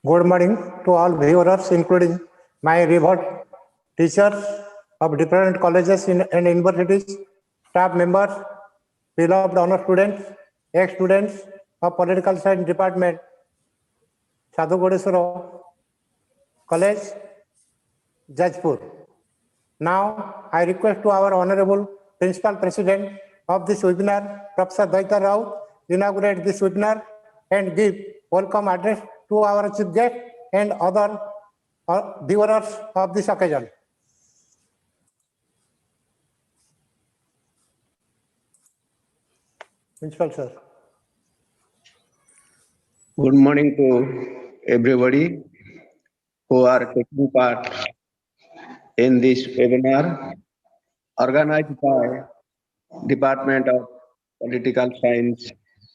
Good morning to all viewers, including my revered teachers of different colleges and universities, staff members, beloved honor students, ex-students of Political Science Department, Sadhu Godeswara College, Jajpur. Now, I request to our Honorable Principal President of this webinar, Professor Daita Rao, inaugurate this webinar and give welcome address to our chief guest and other viewers of this occasion. Principal, sir. Good morning to everybody who are taking part in this webinar organized by Department of Political Science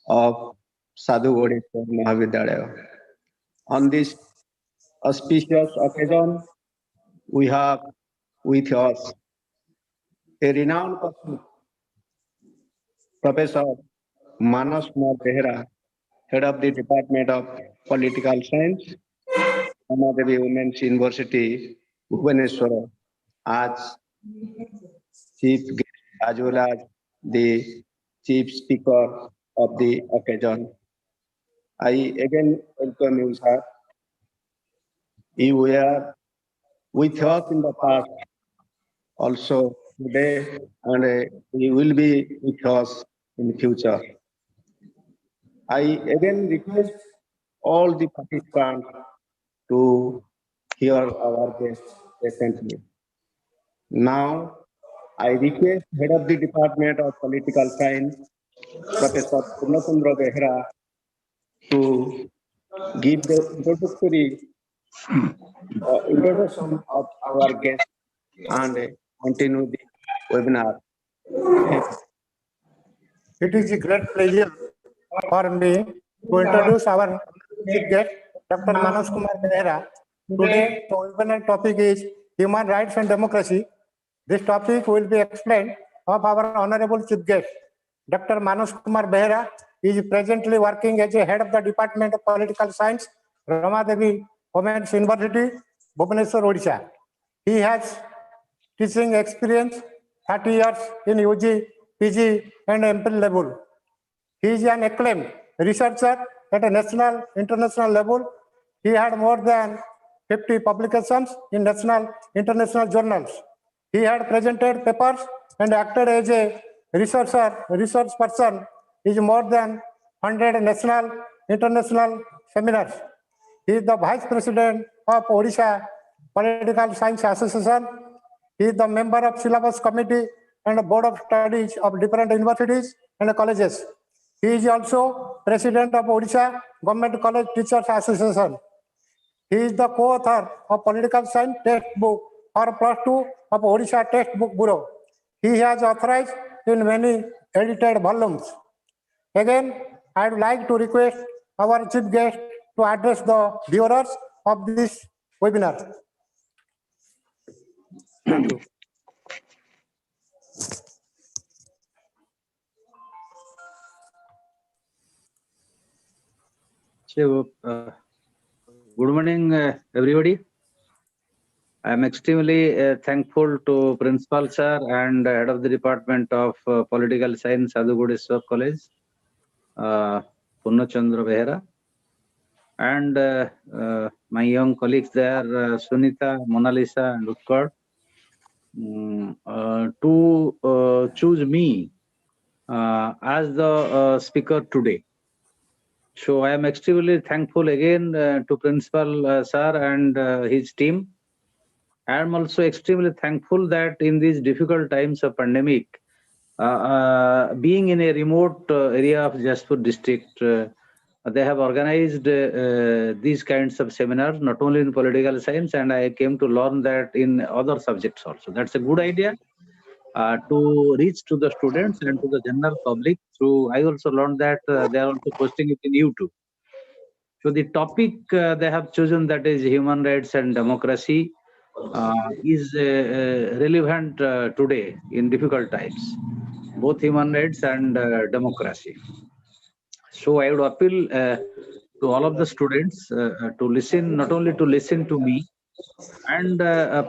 of Sadhu Godeswara Mahavidyalaya. On this auspicious occasion, we have with us a renowned person, Professor Manas Kumar Behera, Head of the Department of Political Science, Ramadevi Women's University, Bhubaneswara, as Chief Guest as well as the Chief Speaker of the occasion. I again welcome you, sir. You were with us in the past, also today, and you will be with us in the future. I again request all the participants to hear our guest recently. Now, I request Head of the Department of Political Science, Professor Purnachandra Behera, to give the introduction of our guest and continue the webinar. It is a great pleasure for me to introduce our chief guest, Dr. Manas Kumar Behera. Today, the webinar topic is Human Rights and Democracy. This topic will be explained of our honorable chief guest. Dr. Manas Kumar Behera is presently working as a head of the Department of Political Science, Ramadevi Women's University, Bhubaneswar, Odisha. He has teaching experience 30 years in UG, PG and MPhil level. He is an acclaimed researcher at a national, international level. He had more than 50 publications in national, international journals. He had presented papers and acted as a research person in more than 100 national, international seminars. He is the Vice President of Odisha Political Science Association. He is the member of Syllabus Committee and Board of Studies of different universities and colleges. He is also President of Odisha Government College Teachers Association. He is the co-author of Political Science Textbook or +2 of Odisha Textbook Bureau. He has authorized in many edited volumes. Again, I would like to request our chief guest to address the viewers of this webinar. Thank you. So, good morning, everybody. I am extremely thankful to Principal Sir and Head of the Department of Political Science, Sadhu Godeswara College, Purnachandra Behera, and my young colleagues there, Sunita, Mona Lisa, and Utkar, to choose me as the speaker today. So I am extremely thankful again to Principal Sir and his team. I am also extremely thankful that in these difficult times of pandemic, being in a remote area of Jajpur district, they have organized these kinds of seminars, not only in political science, and I came to learn that in other subjects also. That's a good idea to reach to the students and to the general public. So I also learned that they are also posting it in YouTube. So the topic they have chosen, that is human rights and democracy, is relevant today in difficult times, both human rights and democracy. So I would appeal to all of the students to listen, not only to listen to me, and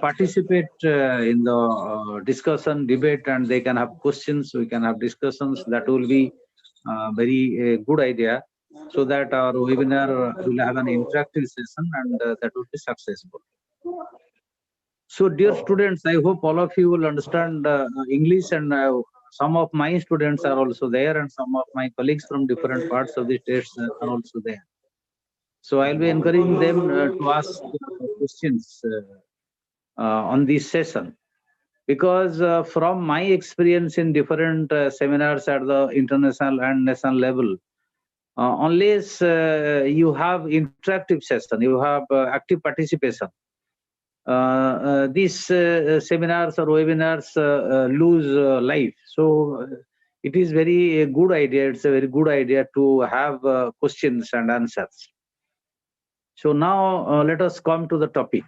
participate in the discussion, debate, and they can have questions, we can have discussions. That will be very good idea, so that our webinar will have an interactive session, and that will be successful. So, dear students, I hope all of you will understand English, and some of my students are also there, and some of my colleagues from different parts of the states are also there. So, I'll be encouraging them to ask questions on this session, because from my experience in different seminars at the international and national level, unless you have interactive session, you have active participation, these seminars or webinars lose life. So it is very good idea. It's a very good idea to have questions and answers. So now let us come to the topic.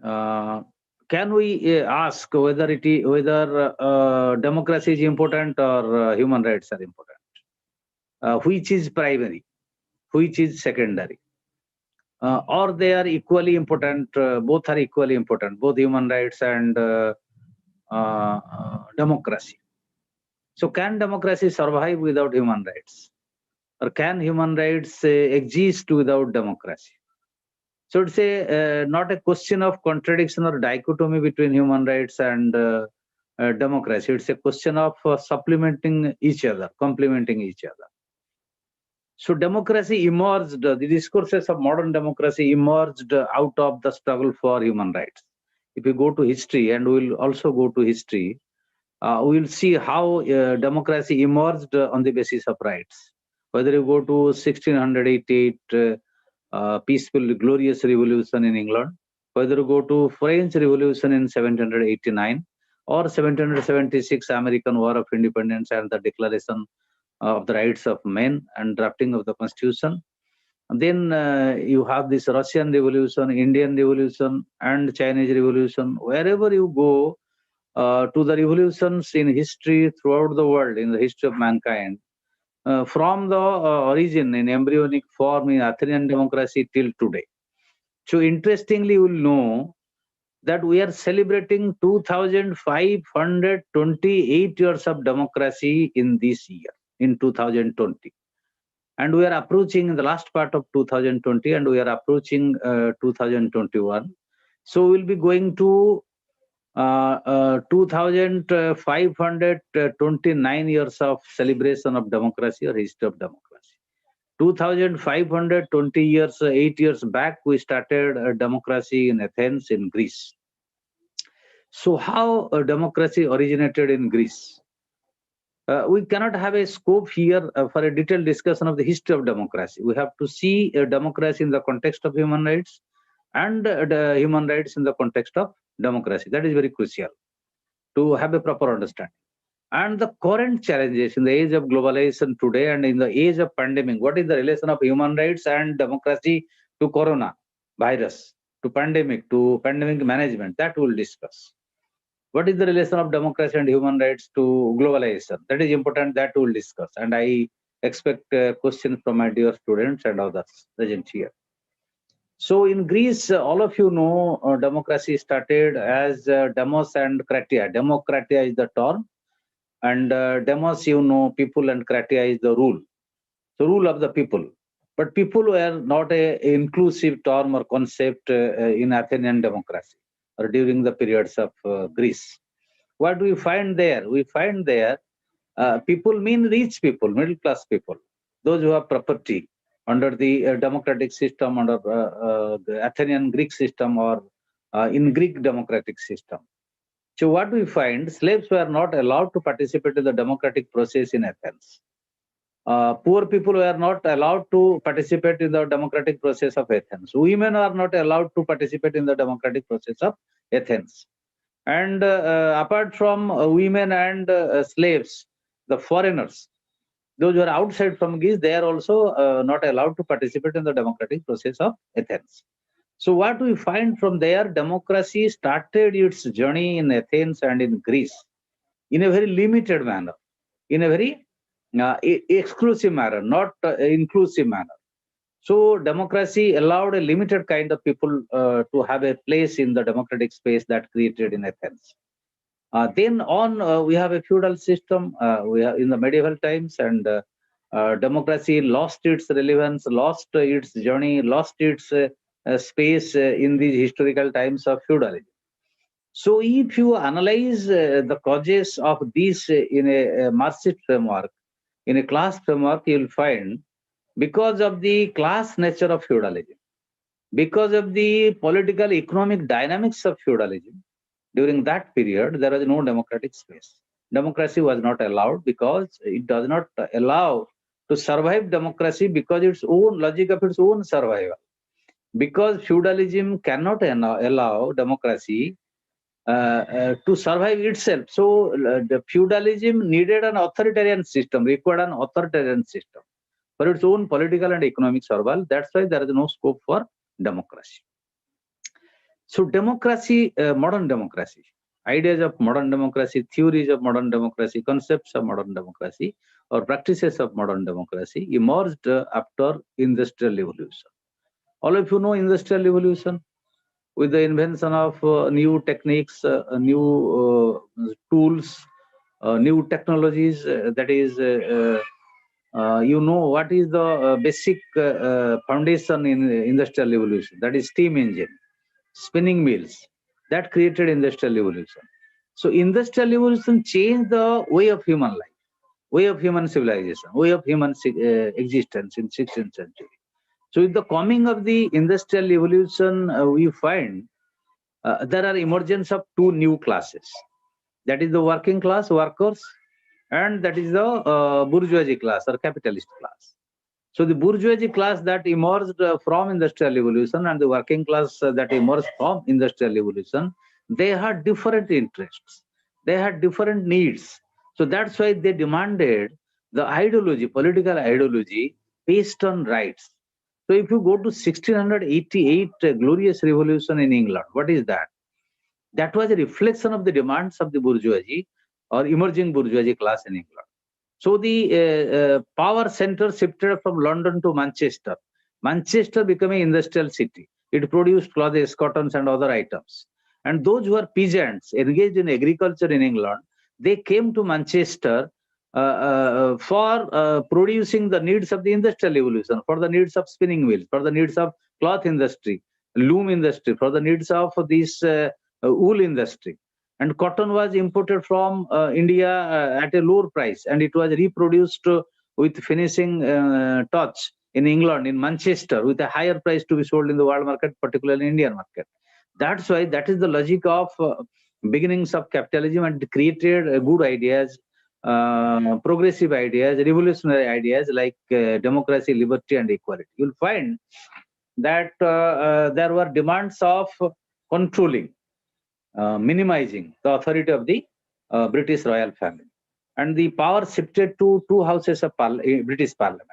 Can we ask whether democracy is important or human rights are important? Which is primary? Which is secondary? Or they are equally important? Both are equally important, both human rights and democracy. So can democracy survive without human rights? Or can human rights exist without democracy? So it's not a question of contradiction or dichotomy between human rights and democracy. It's a question of supplementing each other, complementing each other. So democracy emerged, the discourses of modern democracy emerged out of the struggle for human rights. If you go to history, and we'll also go to history, we'll see how democracy emerged on the basis of rights. Whether you go to 1688, peaceful, glorious revolution in England, whether you go to French Revolution in 1789, or 1776 American War of Independence and the Declaration of the Rights of Men and drafting of the Constitution. And then you have this Russian Revolution, Indian Revolution, and Chinese Revolution. Wherever you go to the revolutions in history throughout the world, in the history of mankind, from the origin in embryonic form in Athenian democracy till today. So interestingly, you will know that we are celebrating 2,528 years of democracy in this year, in 2020. And we are approaching the last part of 2020, and we are approaching 2021. So we'll be going to 2,529 years of celebration of democracy or history of democracy. 2,520 years, 8 years back, we started democracy in Athens, in Greece. So how democracy originated in Greece? We cannot have a scope here for a detailed discussion of the history of democracy. We have to see democracy in the context of human rights, and the human rights in the context of democracy. That is very crucial to have a proper understanding. And the current challenges in the age of globalization today and in the age of pandemic, what is the relation of human rights and democracy to corona virus, to pandemic management? That we'll discuss. What is the relation of democracy and human rights to globalization? That is important, that we'll discuss. And I expect questions from my dear students and others present here. So in Greece, all of you know, democracy started as demos and kratia. Demokratia is the term, and demos, you know, people, and kratia is the rule. So rule of the people. But people were not an inclusive term or concept in Athenian democracy or during the periods of Greece. What do we find there? We find there people mean rich people, middle class people, those who have property under the democratic system, under the Athenian Greek system, or in Greek democratic system. So what we find, slaves were not allowed to participate in the democratic process in Athens. Poor people were not allowed to participate in the democratic process of Athens. Women are not allowed to participate in the democratic process of Athens. And apart from women and slaves, the foreigners, those who are outside from Greece, they are also not allowed to participate in the democratic process of Athens. So what we find from there, democracy started its journey in Athens and in Greece in a very limited manner, in a very exclusive manner, not inclusive manner. So democracy allowed a limited kind of people to have a place in the democratic space that created in Athens. Then on, we have a feudal system. We have in the medieval times, and democracy lost its relevance, lost its journey, lost its space in these historical times of feudalism. So, if you analyze the causes of this in a Marxist framework, in a class framework, you'll find because of the class nature of feudalism, because of the political economic dynamics of feudalism, during that period, there was no democratic space. Democracy was not allowed because it does not allow to survive democracy because its own logic of its own survival. Because feudalism cannot allow democracy to survive itself. So the feudalism needed an authoritarian system, required an authoritarian system for its own political and economic survival. That's why there is no scope for democracy. So democracy, modern democracy, ideas of modern democracy, theories of modern democracy, concepts of modern democracy, or practices of modern democracy emerged after industrial revolution. All of you know industrial revolution, with the invention of new techniques, new tools, new technologies. That is, you know what is the basic foundation in industrial revolution? That is steam engine, spinning mills. That created industrial revolution. So industrial revolution changed the way of human life, way of human civilization, way of human existence in 16th century. So with the coming of the industrial revolution, we find there are emergence of two new classes. That is the working class, workers, and that is the bourgeoisie class or capitalist class. So the bourgeoisie class that emerged from industrial revolution and the working class that emerged from industrial revolution, they had different interests. They had different needs. So that's why they demanded the ideology, political ideology based on rights. So if you go to 1688 glorious revolution in England, what is that? That was a reflection of the demands of the bourgeoisie or emerging bourgeoisie class in England. So the power center shifted from London to Manchester. Manchester became an industrial city. It produced clothes, cottons, and other items. And those who were peasants engaged in agriculture in England, they came to Manchester for producing the needs of the industrial revolution, for the needs of spinning mills, for the needs of cloth industry, loom industry, for the needs of this wool industry. And cotton was imported from India at a lower price, and it was reproduced with finishing touch in England, in Manchester, with a higher price to be sold in the world market, particularly Indian market. That's why that is the logic of beginnings of capitalism, and it created good ideas, progressive ideas, revolutionary ideas like democracy, liberty, and equality. You'll find that there were demands of controlling, minimizing the authority of the British royal family. And the power shifted to two houses of British Parliament.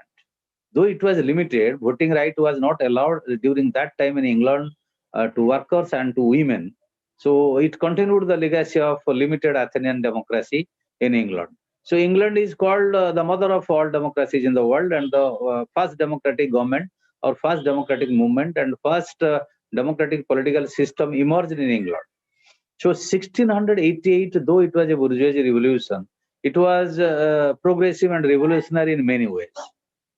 Though it was limited, voting right was not allowed during that time in England to workers and to women. So it continued the legacy of limited Athenian democracy in England. So England is called the mother of all democracies in the world, and the first democratic government or first democratic movement and first democratic political system emerged in England. So 1688, though it was a bourgeoisie revolution, it was progressive and revolutionary in many ways.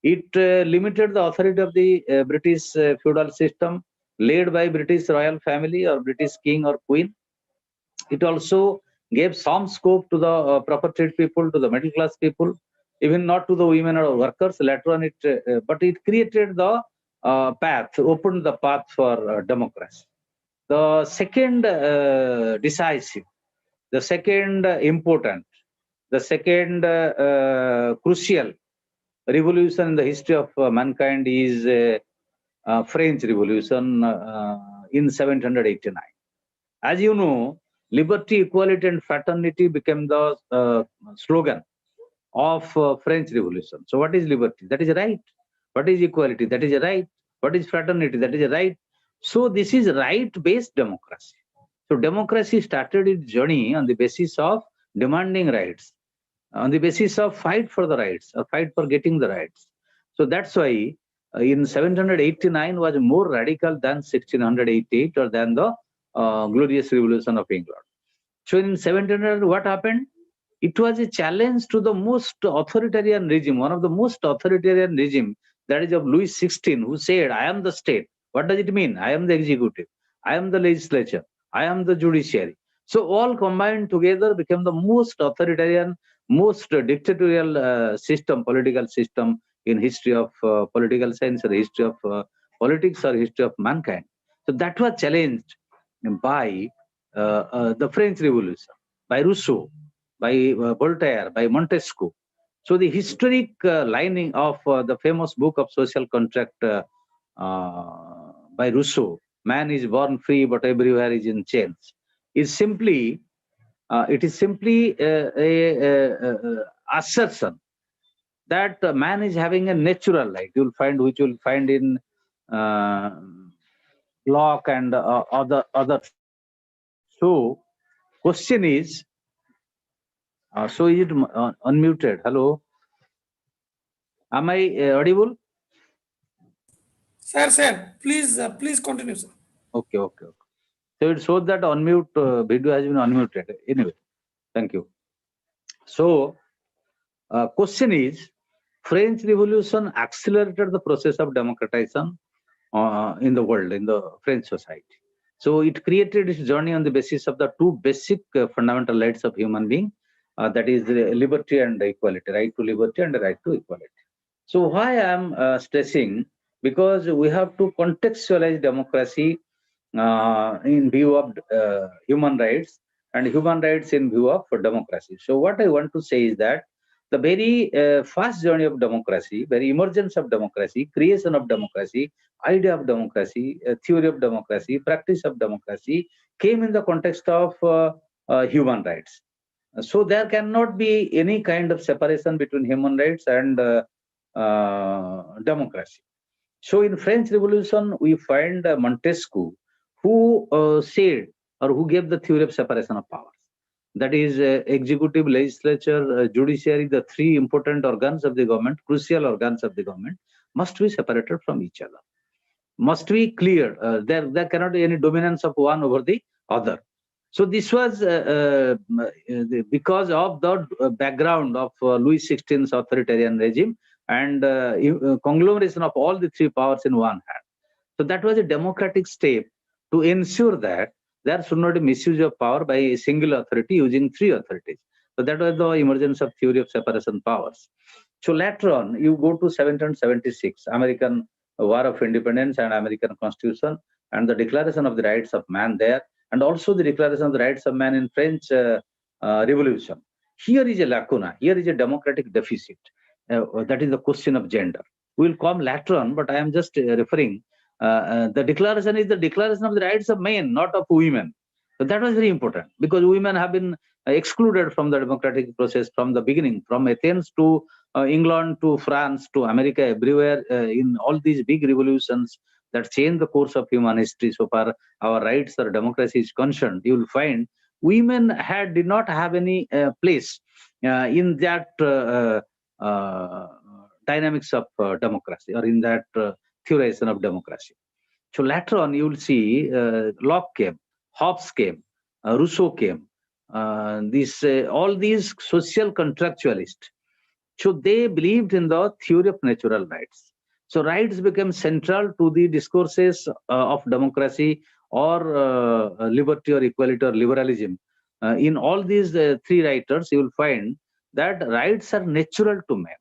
It limited the authority of the British feudal system led by British royal family or British king or queen. It also gave some scope to the propertied people, to the middle class people, even not to the women or workers. Later on, but it created the path, opened the path for democracy. The second decisive, the second important, the second crucial revolution in the history of mankind is French Revolution in 1789. As you know, liberty, equality, and fraternity became the slogan of French Revolution. So what is liberty? That is a right. What is equality? That is a right. What is fraternity? That is a right. So this is right-based democracy. So democracy started its journey on the basis of demanding rights, on the basis of fight for the rights or fight for getting the rights. So that's why in 1789 was more radical than 1688 or than the glorious revolution of England. So in 1700, what happened? It was a challenge to the most authoritarian regime, one of the most authoritarian regime, that is of Louis XVI, who said, I am the state. What does it mean? I am the executive. I am the legislature. I am the judiciary. So all combined together became the most authoritarian, most dictatorial system, political system in history of political science or history of politics or history of mankind. So that was challenged by the French Revolution, by Rousseau, by Voltaire, by Montesquieu. So the historic lining of the famous book of social contract by Rousseau, man is born free but everywhere is in chains, is simply it is simply a assertion that man is having a natural right. You'll find, which you'll find in Locke and other. So question is, so is it unmuted? Hello, am I audible? Sir, please continue, sir. Okay. So it shows that unmute video has been unmuted. Anyway, thank you. So question is, French Revolution accelerated the process of democratization in the world, in the French society. So it created its journey on the basis of the two basic fundamental rights of human being, that is liberty and equality, right to liberty and right to equality. So why I am stressing? Because we have to contextualize democracy in view of human rights and human rights in view of democracy. So what I want to say is that the very fast journey of democracy, very emergence of democracy, creation of democracy, idea of democracy, theory of democracy, practice of democracy came in the context of human rights. So there cannot be any kind of separation between human rights and democracy. So in French Revolution, we find Montesquieu, who said or who gave the theory of separation of powers. That is executive, legislature, judiciary, the three important organs of the government, crucial organs of the government, must be separated from each other, must be clear. There cannot be any dominance of one over the other. So this was because of the background of Louis XVI's authoritarian regime and conglomeration of all the three powers in one hand. So that was a democratic step to ensure that there should not be misuse of power by a single authority using three authorities. So that was the emergence of theory of separation powers. So later on, you go to 1776, American War of Independence and American Constitution, and the Declaration of the Rights of Man there, and also the Declaration of the Rights of Man in French Revolution. Here is a lacuna, here is a democratic deficit. That is the question of gender. We'll come later on, but I am just referring. The declaration is the Declaration of the Rights of Men, not of women. So that was very important because women have been excluded from the democratic process from the beginning, from Athens to England to France to America, everywhere in all these big revolutions that changed the course of human history. So far our rights or democracy is concerned, you will find women did not have any place in that dynamics of democracy or in that theorization of democracy. So later on, you will see Locke came, Hobbes came, Rousseau came, all these social contractualists. So they believed in the theory of natural rights. So rights became central to the discourses of democracy or liberty or equality or liberalism. In all these three writers, you will find that rights are natural to man.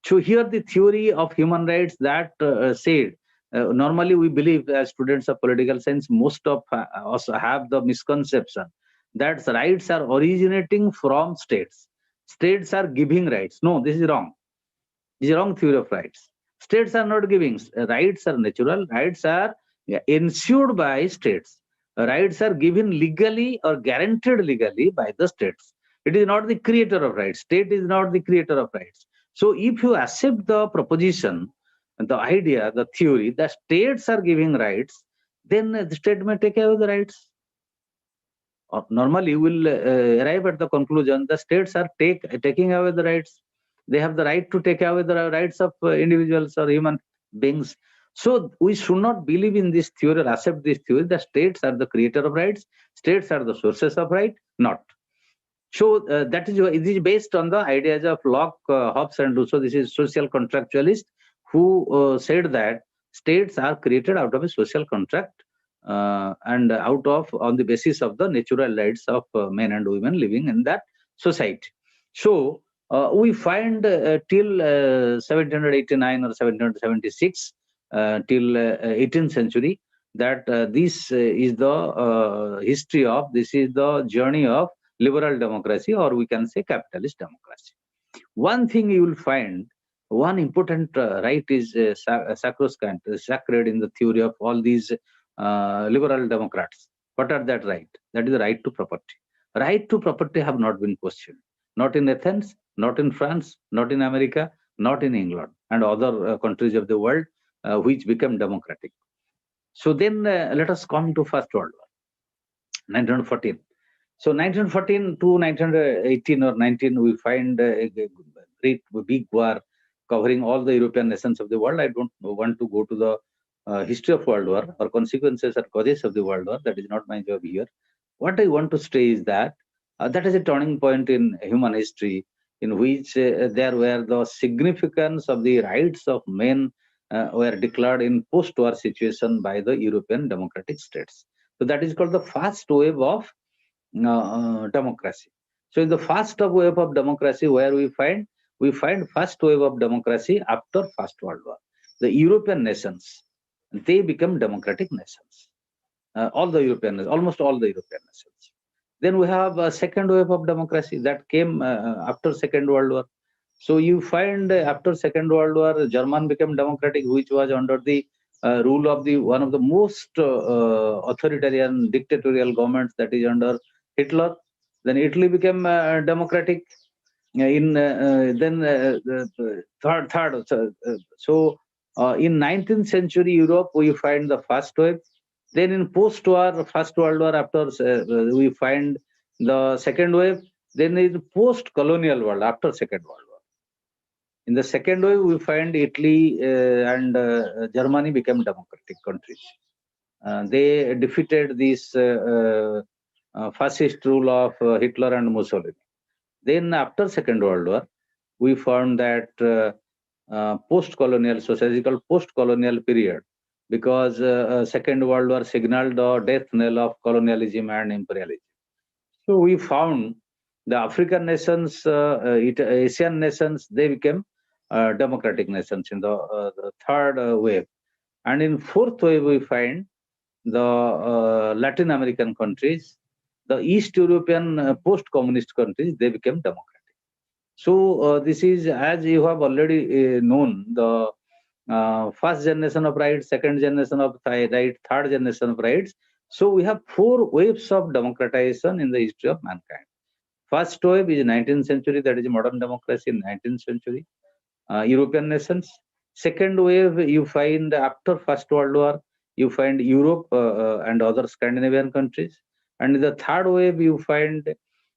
So here the theory of human rights that said, normally we believe as students of political science, most of us have the misconception that rights are originating from states. States are giving rights. No, this is wrong. This is wrong theory of rights. States are not giving. Rights are natural. Rights are ensured by states. Rights are given legally or guaranteed legally by the states. It is not the creator of rights. State is not the creator of rights. So if you accept the proposition, the idea, the theory that states are giving rights, then the state may take away the rights. Or normally you will arrive at the conclusion the states are taking away the rights. They have the right to take away the rights of individuals or human beings. So we should not believe in this theory or accept this theory that states are the creator of rights, states are the sources of right, not. So that is it is based on the ideas of Locke, Hobbes, and Rousseau. This is social contractualist who said that states are created out of a social contract and out of on the basis of the natural rights of men and women living in that society. So we find till 1789 or 1776 till 18th century that this is the history of, this is the journey of liberal democracy, or we can say capitalist democracy. One thing you will find, one important right is sacrosanct, sacred in the theory of all these liberal democrats. What are that right? That is the right to property. Right to property have not been questioned. Not in Athens, not in France, not in America, not in England and other countries of the world which became democratic. So then let us come to First World War, 1914. So 1914 to 1918 or 19, we find a great big war covering all the European nations of the world. I don't want to go to the history of World War or consequences or causes of the World War. That is not my job here. What I want to say is that that is a turning point in human history in which there were the significance of the rights of men were declared in post-war situation by the European democratic states. So that is called the first wave of democracy. So in the first wave of democracy, where we find first wave of democracy after First World War. The European nations, they become democratic nations. All the European, almost all the European nations. Then we have a second wave of democracy that came after Second World War. So you find after Second World War, German became democratic, which was under the rule of the one of the most authoritarian dictatorial governments, that is under Hitler. Then Italy became democratic. In then the third. So in 19th century Europe, we find the first wave. Then in post-war, First World War, after we find the second wave. Then in post-colonial world, after Second World War. In the second wave, we find Italy and Germany became democratic countries. They defeated this fascist rule of Hitler and Mussolini. Then after Second World War, we found that post-colonial sociological post-colonial period, because Second World War signaled the death knell of colonialism and imperialism. So we found the African nations, Asian nations, they became democratic nations in the third wave. And in fourth wave, we find the Latin American countries, the East European post-communist countries, they became democratic. So this is, as you have already known, the first generation of rights, second generation of rights, third generation of rights. So we have four waves of democratization in the history of mankind. First wave is 19th century, that is modern democracy in 19th century, European nations. Second wave, you find after First World War, you find Europe and other Scandinavian countries. And in the third wave, you find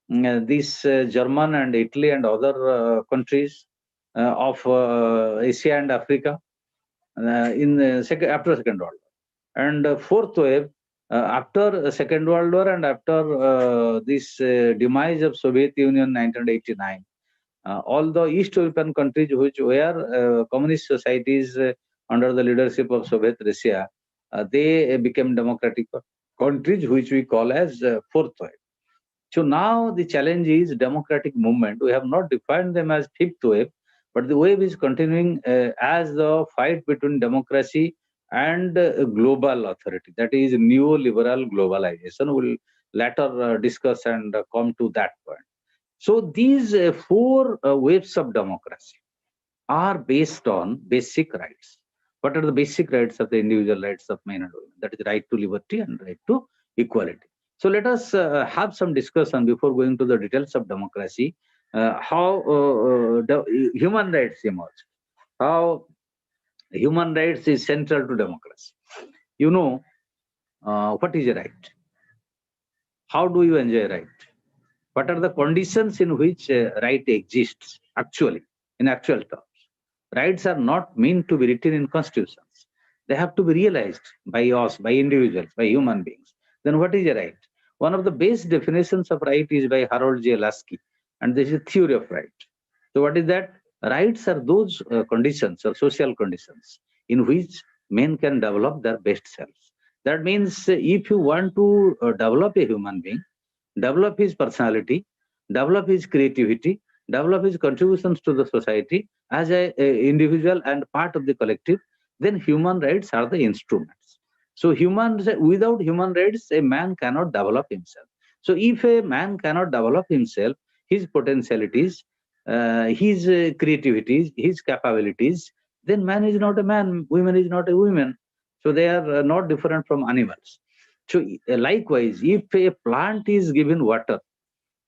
this German and Italy and other countries of Asia and Africa in after Second World War. And fourth wave, after Second World War and after this demise of Soviet Union 1989, all the East European countries which were communist societies under the leadership of Soviet Russia, they became democratic countries, which we call as fourth wave. So now the challenge is democratic movement. We have not defined them as fifth wave, but the wave is continuing as the fight between democracy and global authority. That is neoliberal globalization. We'll later discuss and come to that point. So these four waves of democracy are based on basic rights. What are the basic rights of the individual rights of men and women? That is right to liberty and right to equality. So let us have some discussion before going to the details of democracy, how human rights emerge, how human rights is central to democracy. You know, what is a right? How do you enjoy right? What are the conditions in which right exists actually, in actual terms? Rights are not meant to be written in constitutions. They have to be realized by us, by individuals, by human beings. Then what is a right? One of the best definitions of right is by Harold J. Lasky, and this is theory of right. So what is that? Rights are those conditions or social conditions in which men can develop their best selves. That means if you want to develop a human being, develop his personality, develop his creativity, develop his contributions to the society as a individual and part of the collective, then human rights are the instruments. So without human rights, a man cannot develop himself. So if a man cannot develop himself, his potentialities, his creativities, his capabilities, then man is not a man, woman is not a woman. So they are not different from animals. So likewise, if a plant is given water,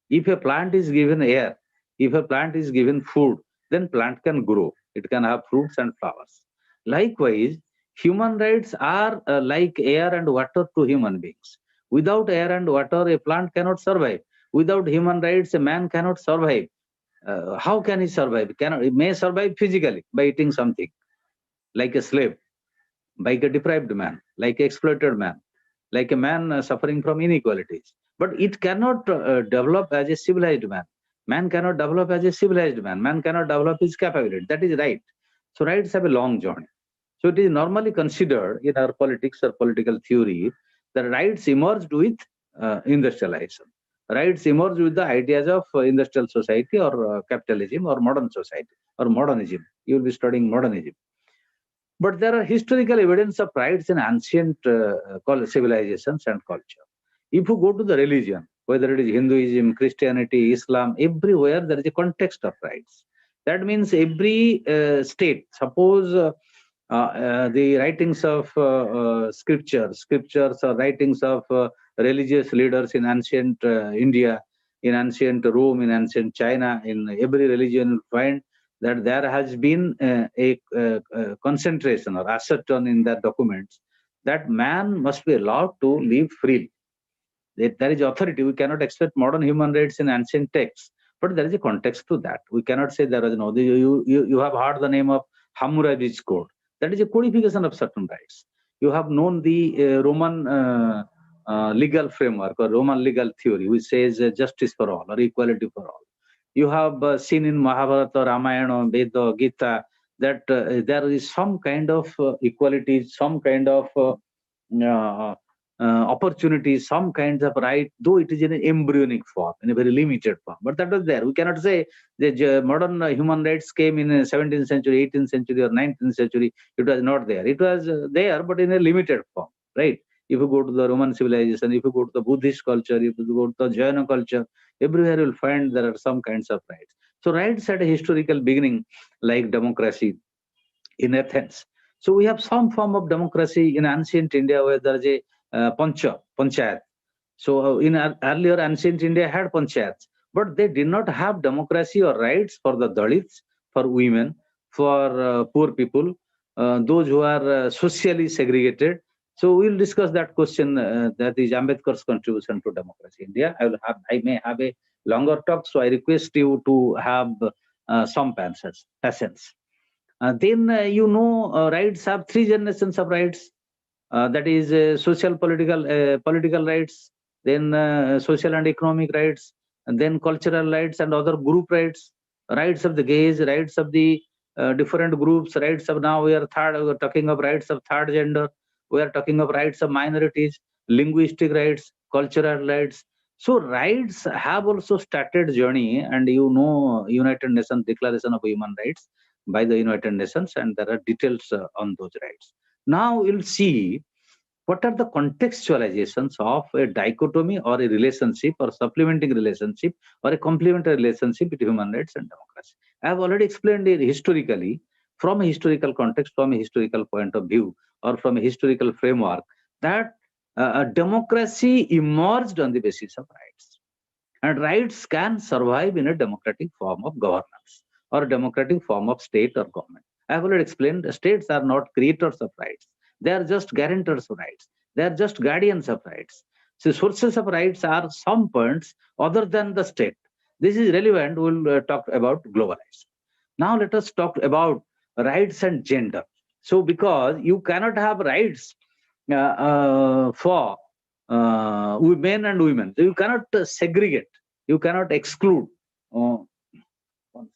if a plant is given air, if a plant is given food, then plant can grow. It can have fruits and flowers. Likewise, human rights are like air and water to human beings. Without air and water, a plant cannot survive. Without human rights, a man cannot survive. How can he survive? He may survive physically by eating something, like a slave, like a deprived man, like an exploited man, like a man suffering from inequalities. But it cannot develop as a civilized man. Man cannot develop as a civilized man. Man cannot develop his capability. That is right. So rights have a long journey. So it is normally considered in our politics or political theory that rights emerged with industrialization. Rights emerged with the ideas of industrial society or capitalism or modern society or modernism. You will be studying modernism. But there are historical evidence of rights in ancient civilizations and culture. If you go to the religion, whether it is Hinduism, Christianity, Islam, everywhere there is a context of rights. That means every state, suppose the writings of scriptures or writings of religious leaders in ancient India, in ancient Rome, in ancient China, in every religion you find that there has been a concentration or ascertain in the documents that man must be allowed to live freely. There is authority. We cannot expect modern human rights in ancient texts, but there is a context to that. We cannot say there is no. You have heard the name of Hammurabi's code. That is a codification of certain rights. You have known the Roman legal framework or Roman legal theory, which says justice for all or equality for all. You have seen in Mahabharata, Ramayana, Veda, Gita that there is some kind of equality, some kind of opportunities, some kinds of right, though it is in an embryonic form, in a very limited form. But that was there. We cannot say the modern human rights came in the 17th century, 18th century, or 19th century. It was not there. It was there, but in a limited form, right? If you go to the Roman civilization, if you go to the Buddhist culture, if you go to the Jaina culture, everywhere you will find there are some kinds of rights. So rights had a historical beginning, like democracy in Athens. So we have some form of democracy in ancient India where there is a panchayat. So in earlier ancient India had panchayats, but they did not have democracy or rights for the Dalits, for women, for poor people, those who are socially segregated. So we'll discuss that question. That is Ambedkar's contribution to democracy in India. I may have a longer talk, so I request you to have some patience. Then rights have three generations of rights. That is social political rights, then social and economic rights, and then cultural rights and other group rights, rights of the gays, rights of the different groups, rights of now we are talking of rights of third gender, we are talking of rights of minorities, linguistic rights, cultural rights. So rights have also started journey, and United Nations Declaration of Human Rights by the United Nations, and there are details on those rights. Now we'll see what are the contextualizations of a dichotomy or a relationship or supplementing relationship or a complementary relationship between human rights and democracy. I have already explained it historically, from a historical context, from a historical point of view, or from a historical framework, that democracy emerged on the basis of rights. And rights can survive in a democratic form of governance or a democratic form of state or government. I have already explained the states are not creators of rights. They are just guarantors of rights. They are just guardians of rights. So sources of rights are some points other than the state. This is relevant. We'll talk about globalization. Now let us talk about rights and gender. So because you cannot have rights for men and women, so you cannot segregate, you cannot exclude. One second.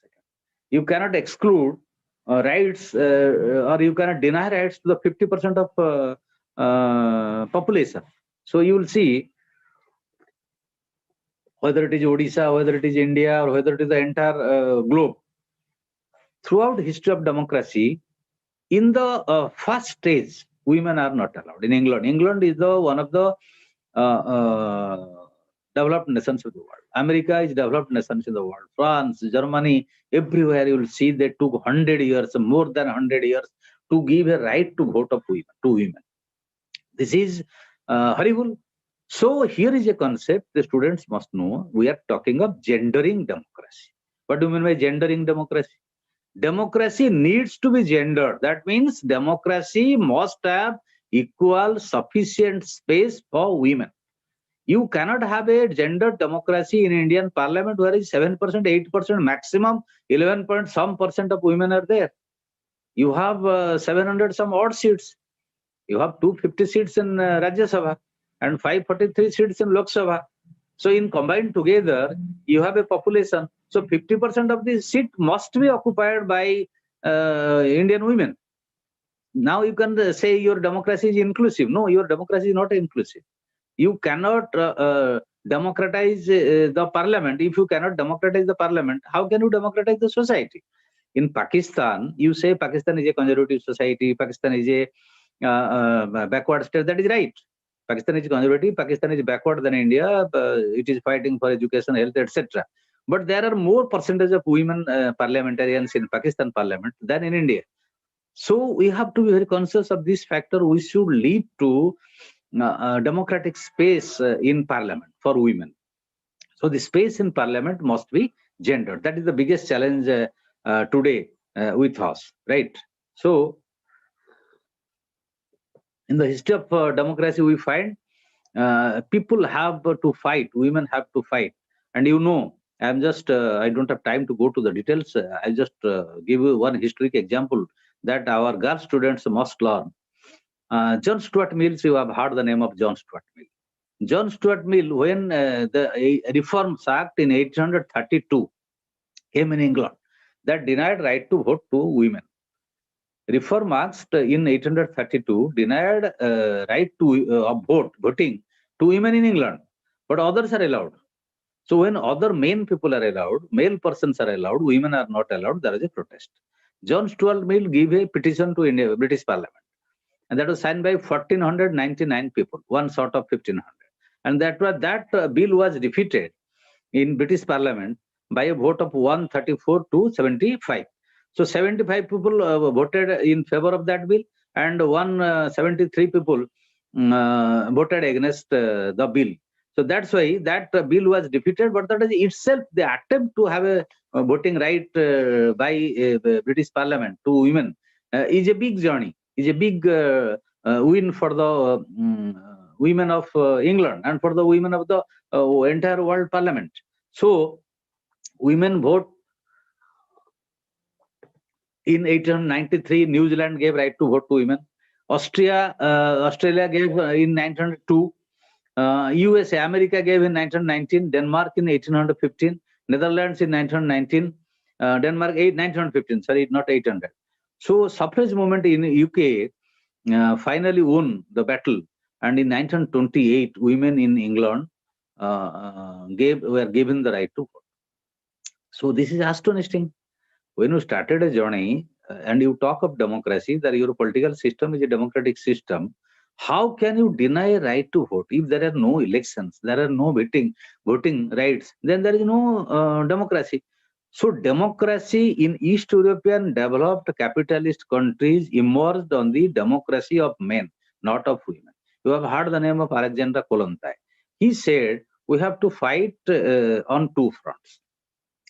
You cannot exclude rights or you cannot deny rights to the 50% of population. So you will see, whether it is Odisha, whether it is India, or whether it is the entire globe, throughout the history of democracy, in the first stage, women are not allowed. In England, England is the one of the developed nations of the world. America is developed nations in the world. France, Germany, everywhere you will see they took 100 years, more than 100 years, to give a right to vote of women, to women. This is horrible. So here is a concept the students must know. We are talking of gendering democracy. What do you mean by gendering democracy? Democracy needs to be gendered. That means democracy must have equal, sufficient space for women. You cannot have a gendered democracy in Indian Parliament where is 7%, 8%, maximum 11 point some percent of women are there. You have 700 some odd seats. You have 250 seats in Rajya Sabha and 543 seats in Lok Sabha. So in combined together, you have a population. So 50% of the seat must be occupied by Indian women. Now you can say your democracy is inclusive. No, your democracy is not inclusive. You cannot democratize the parliament. If you cannot democratize the parliament, how can you democratize the society? In Pakistan, you say Pakistan is a conservative society, Pakistan is a backward state. That is right. Pakistan is conservative, Pakistan is backward than India, it is fighting for education, health, etc. But there are more percentage of women parliamentarians in Pakistan parliament than in India. So we have to be very conscious of this factor. We should lead to democratic space in parliament for women. So the space in parliament must be gendered. That is the biggest challenge today with us, right? So in the history of democracy, we find people have to fight, women have to fight. And you know, I'm just, I don't have time to go to the details. I just give you one historic example that our girl students must learn. John Stuart Mill, you have heard the name of John Stuart Mill. John Stuart Mill, when the Reforms Act in 1832 came in England, that denied right to vote to women. Reform Act in 1832 denied right to voting to women in England, but others are allowed. So when other men people are allowed, male persons are allowed, women are not allowed, there is a protest. John Stuart Mill gave a petition to India, British Parliament, and that was signed by 1499 people, one sort of 1500. And that bill was defeated in British Parliament by a vote of 134 to 75. So 75 people voted in favor of that bill, and 173 people voted against the bill. So that's why that bill was defeated. But that is itself the attempt to have a voting right by British Parliament to women is a big journey, is a big win for the women of England and for the women of the entire world Parliament. So women vote. In 1893, New Zealand gave right to vote to women. Australia gave in 1902. USA, America gave in 1919. Denmark in 1815. Netherlands in 1919. Denmark 1915. Sorry, not 800. So suffrage movement in UK finally won the battle, and in 1928, women in England were given the right to vote. So this is astonishing. When you started a journey and you talk of democracy, that your political system is a democratic system, how can you deny right to vote? If there are no elections, there are no voting rights, then there is no democracy. So democracy in East European developed capitalist countries emerged on the democracy of men, not of women. You have heard the name of Alexander Kollontai. He said, we have to fight on two fronts.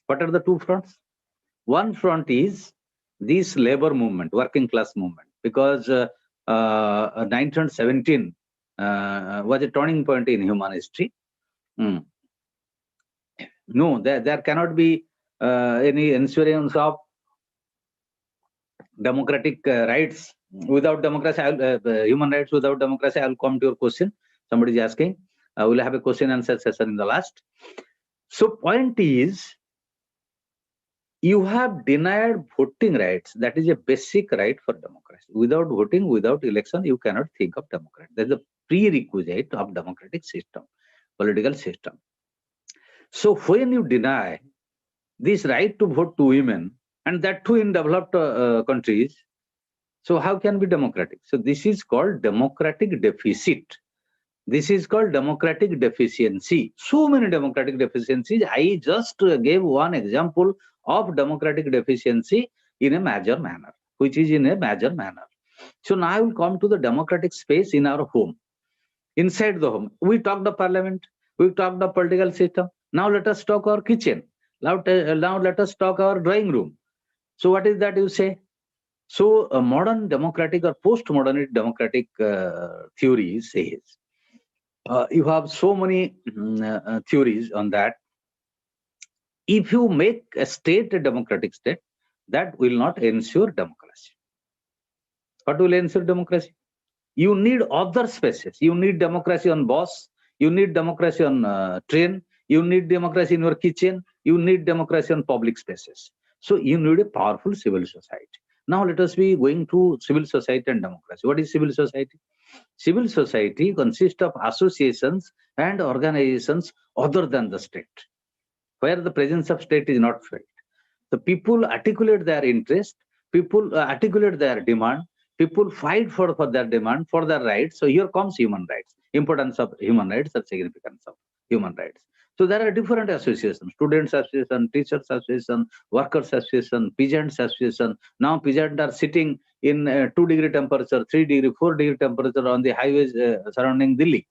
What are the two fronts? One front is this labor movement, working class movement, because 1917 was a turning point in human history. No, there cannot be any insurance of democratic rights without democracy, human rights without democracy. I'll come to your question. Somebody is asking. We'll have a question answer session in the last. So point is, you have denied voting rights. That is a basic right for democracy. Without voting, without election, you cannot think of democracy. That's a prerequisite of democratic system, political system. So when you deny this right to vote to women, and that too in developed countries, so how can be democratic? So this is called democratic deficit. This is called democratic deficiency. So many democratic deficiencies. I just gave one example of democratic deficiency in a major manner, which is in a major manner. So now I will come to the democratic space in our home. Inside the home, we talked the parliament, we talked the political system. Now let us talk our kitchen. Now let us talk our drawing room. So what is that you say? So a modern democratic or post-modernist democratic theory says, you have so many theories on that. If you make a state a democratic state, that will not ensure democracy. What will ensure democracy? You need other spaces. You need democracy on bus. You need democracy on train. You need democracy in your kitchen. You need democracy on public spaces. So you need a powerful civil society. Now let us be going to civil society and democracy. What is civil society? Civil society consists of associations and organizations other than the state, where the presence of state is not felt. The people articulate their interest, people articulate their demand, people fight for their demand, for their rights. So here comes human rights, importance of human rights or significance of human rights. So there are different associations, students association, teachers association, workers association, peasants association. Now peasants are sitting in 2-degree temperature, 3-degree, 4-degree temperature on the highways surrounding Delhi.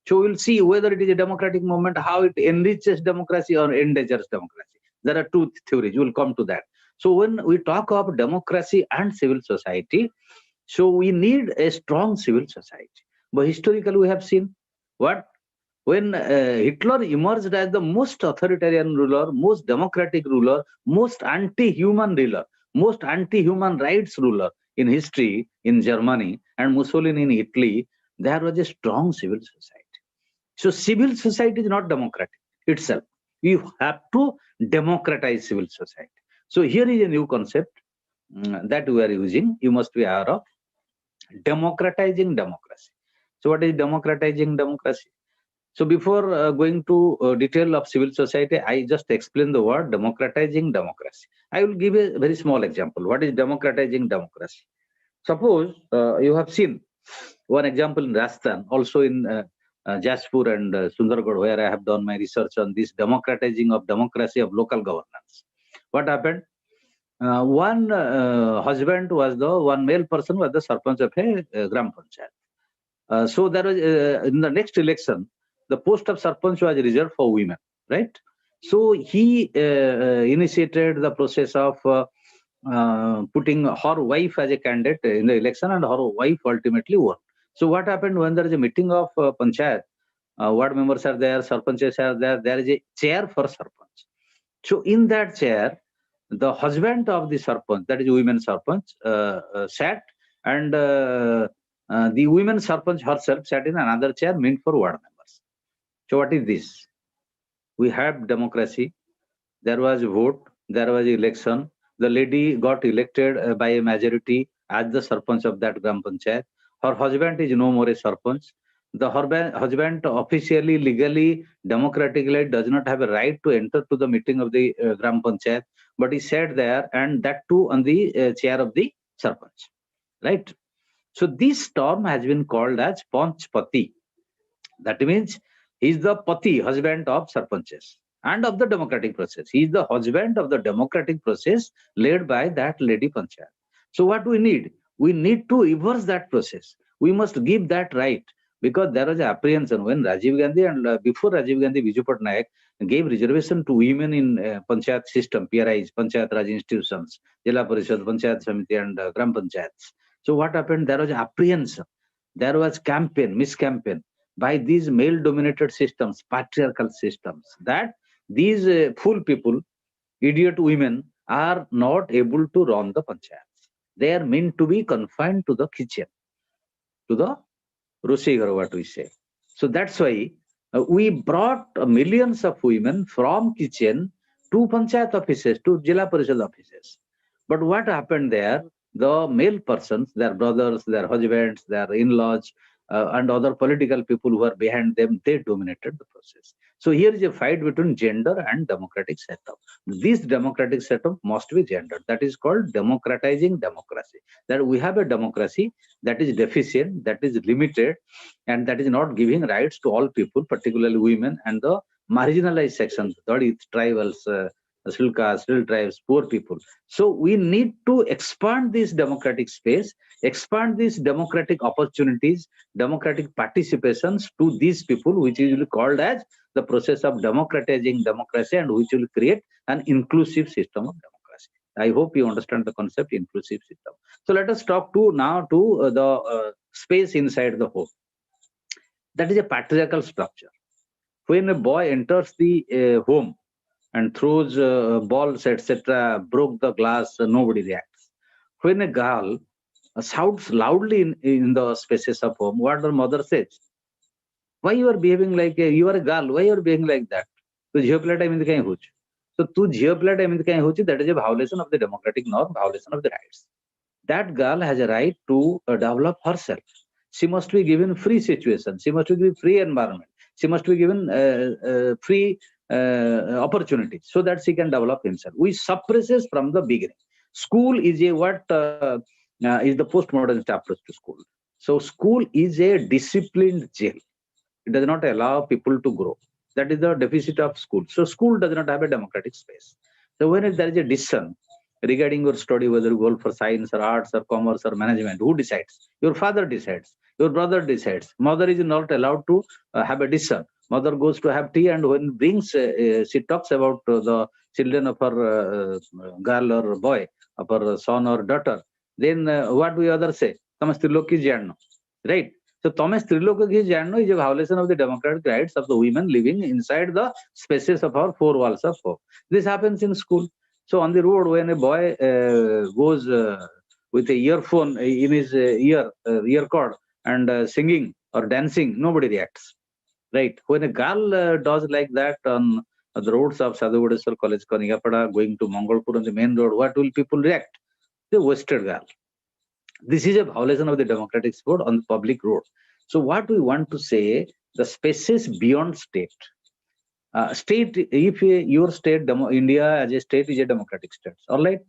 So we'll see whether it is a democratic movement, how it enriches democracy or endangers democracy. There are two theories. We'll come to that. So when we talk of democracy and civil society, so we need a strong civil society. But historically, we have seen what? When Hitler emerged as the most authoritarian ruler, most democratic ruler, most anti-human ruler, most anti-human rights ruler in history in Germany, and Mussolini in Italy, there was a strong civil society. So civil society is not democratic itself. You have to democratize civil society. So here is a new concept that we are using. You must be aware of democratizing democracy. So what is democratizing democracy? So before going to detail of civil society, I just explain the word democratizing democracy. I will give a very small example. What is democratizing democracy? Suppose you have seen one example in Rajasthan, also in Jajpur and Sundargarh, where I have done my research on this democratizing of democracy of local governance. What happened? One husband was one male person was the sarpanch of a gram panchayat. So there was in the next election, the post of sarpanch was reserved for women, right? So he initiated the process of putting her wife as a candidate in the election, and her wife ultimately won. So what happened when there is a meeting of panchayat? Ward members are there, sarpanches are there. There is a chair for sarpanch. So in that chair, the husband of the sarpanch, that is women sarpanch, sat, and the women sarpanch herself sat in another chair meant for ward members. So what is this? We have democracy. There was a vote. There was election. The lady got elected by a majority as the sarpanch of that gram panchayat. Her husband is no more a sarpanch. The husband officially, legally, democratically does not have a right to enter to the meeting of the gram panchayat, but he sat there, and that too on the chair of the sarpanch, right? So this term has been called as panchpati. That means he is the pati, husband of sarpanches and of the democratic process. He is the husband of the democratic process led by that lady panchayat. So what we need? We need to reverse that process. We must give that right, because there was an apprehension when Rajiv Gandhi and before Rajiv Gandhi, Biju Patnaik gave reservation to women in panchayat system, PRIs, panchayat raj institutions, Jilla Parishad, Panchayat Samiti, and Gram Panchayats. So what happened? There was apprehension. There was campaign, miscampaign by these male-dominated systems, patriarchal systems, that these fool people, idiot women, are not able to run the panchayats. They are meant to be confined to the kitchen, to the Roshigara, what we say. So that's why we brought millions of women from kitchen to Panchayat offices, to Jila Parishad offices. But what happened there? The male persons, their brothers, their husbands, their in-laws, and other political people who are behind them, they dominated the process. So here is a fight between gender and democratic setup. This democratic setup must be gendered. That is called democratizing democracy. That we have a democracy that is deficient, that is limited, and that is not giving rights to all people, particularly women and the marginalized sections, Dalits, tribals, Shilkas, Shil tribes, poor people. So we need to expand this democratic space, expand these democratic opportunities, democratic participations to these people, which is called as the process of democratizing democracy, and which will create an inclusive system of democracy. I hope you understand the concept inclusive system. So let us talk now to the space inside the home. That is a patriarchal structure. When a boy enters the home and throws balls, etc., broke the glass, nobody reacts. When a girl shouts loudly in the spaces of home, what the mother says? Why you are behaving like you are a girl? Why you are behaving like that? So that is a violation of the democratic norm, violation of the rights. That girl has a right to develop herself. She must be given free situation. She must be given free environment. She must be given free opportunity so that she can develop himself. We suppress it from the beginning. School is a is the postmodernist approach to school. So school is a disciplined jail. It does not allow people to grow. That is the deficit of school. So school does not have a democratic space. So when there is a decision regarding your study, whether you go for science or arts or commerce or management, who decides? Your father decides, your brother decides. Mother is not allowed to have a decision. Mother goes to have tea, and when brings, she talks about the children of her girl or boy, of her son or daughter. Then what do other say? Right? So Thomas Trilok is a violation of the democratic rights of the women living inside the spaces of our four walls of home. This happens in school. So on the road, when a boy goes with a earphone in his ear cord and singing or dancing, nobody reacts. Right? When a girl does like that on the roads of Sadhuvodeswar College, Kanigapada, going to Mongolpur on the main road, what will people react? The wasted girl. This is a violation of the democratic sport on the public road. So what we want to say, the spaces beyond state. State, if your state, India as a state is a democratic state, all right,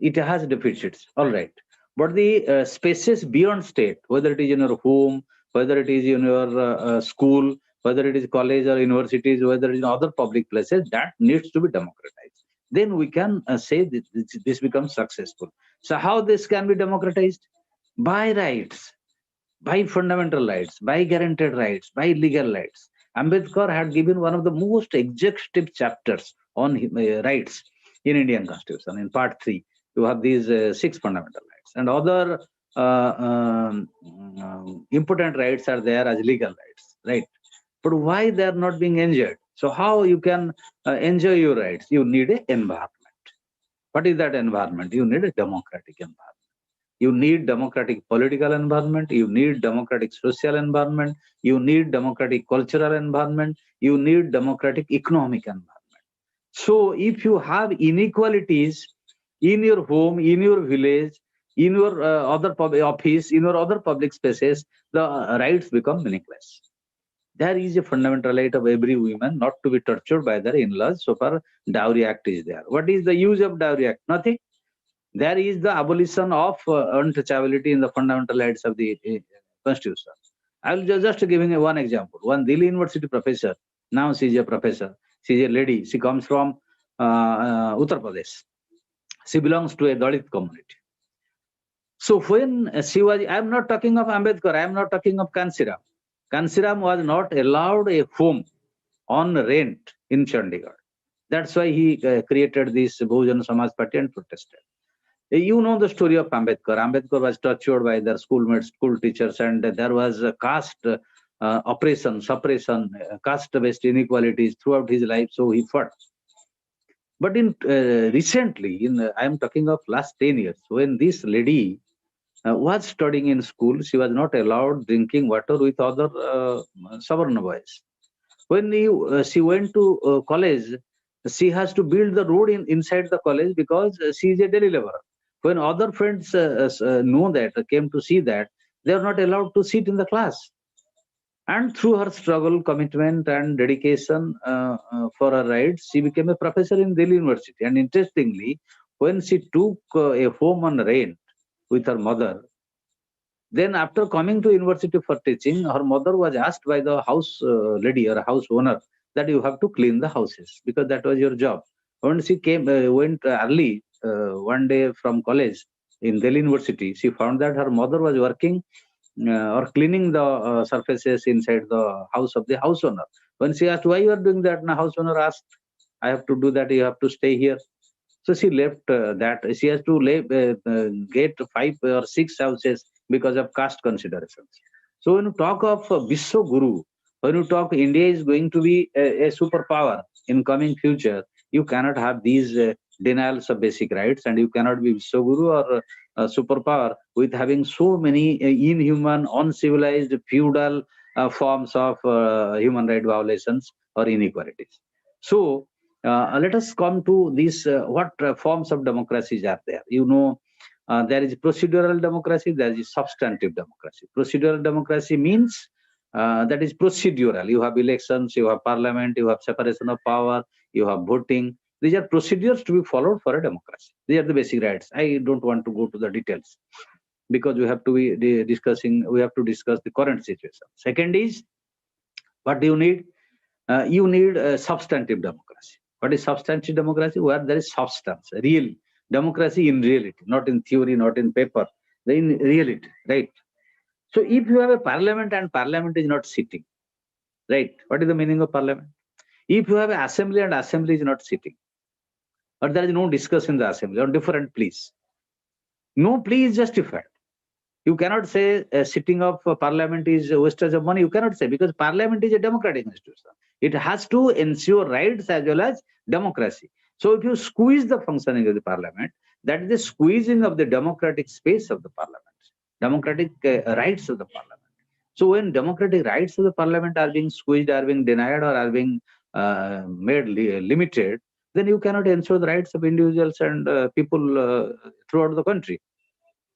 it has deficits, all right. But the spaces beyond state, whether it is in your home, whether it is in your school, whether it is college or universities, whether it is in other public places, that needs to be democratized. Then we can say this becomes successful. So how this can be democratized? By rights, by fundamental rights, by guaranteed rights, by legal rights. Ambedkar had given one of the most executive chapters on rights in Indian Constitution. In Part 3, you have these 6 fundamental rights, and other important rights are there as legal rights, right? But why they are not being enjoyed? So how you can enjoy your rights? You need an environment. What is that environment? You need a democratic environment. You need democratic political environment. You need democratic social environment. You need democratic cultural environment. You need democratic economic environment. So if you have inequalities in your home, in your village, in your other public office, in your other public spaces, the rights become meaningless. There is a fundamental right of every woman not to be tortured by their in-laws. So far, Dowry Act is there. What is the use of Dowry Act? Nothing. There is the abolition of untouchability in the fundamental rights of the Constitution. I will just giving one example. One Delhi University professor, now she is a professor, she is a lady, she comes from Uttar Pradesh. She belongs to a Dalit community. So when she was, I am not talking of Ambedkar, I am not talking of Kansiram. Kansiram was not allowed a home on rent in Chandigarh. That's why he created this Bahujan Samaj Party and protested. You know the story of Ambedkar. Ambedkar was tortured by their schoolmates, school teachers, and there was a caste oppression, suppression, caste-based inequalities throughout his life. So he fought. But in recently, I am talking of last 10 years, when this lady was studying in school, she was not allowed drinking water with other Savarna boys. When she went to college, she has to build the road inside the college because she is a daily laborer. When other friends know that, came to see that, they are not allowed to sit in the class. And through her struggle, commitment, and dedication for her rights, she became a professor in Delhi University. And interestingly, when she took a home on rent with her mother, then after coming to university for teaching, her mother was asked by the house lady or house owner that you have to clean the houses because that was your job. When she went early one day from college in Delhi University, she found that her mother was working or cleaning the surfaces inside the house of the house owner. When she asked why you are doing that, the house owner asked, I have to do that, you have to stay here. So she left that. She has to get 5 or 6 houses because of caste considerations. So when you talk of Vishwa Guru, when you talk India is going to be a superpower in coming future, you cannot have these denials of basic rights, and you cannot be Vishwa Guru or superpower with having so many inhuman, uncivilized, feudal forms of human right violations or inequalities. So let us come to these what forms of democracies are there. There is procedural democracy, there is substantive democracy. Procedural democracy means that is procedural. You have elections, you have parliament, you have separation of power, you have voting. These are procedures to be followed for a democracy. These are the basic rights. I don't want to go to the details because we have to be discussing. We have to discuss the current situation. Second is, what do you need? You need a substantive democracy. What is substantive democracy? Where there is substance, real democracy in reality, not in theory, not in paper, in reality, right? So if you have a parliament and parliament is not sitting, right? What is the meaning of parliament? If you have an assembly and assembly is not sitting, or there is no discussion in the assembly on different pleas, no plea is justified. You cannot say sitting of parliament is a wastage of money. You cannot say, because parliament is a democratic institution. It has to ensure rights as well as democracy. So if you squeeze the functioning of the parliament, that is the squeezing of the democratic space of the parliament, democratic rights of the parliament. So when democratic rights of the parliament are being squeezed, are being denied, or are being made limited, then you cannot ensure the rights of individuals and people throughout the country.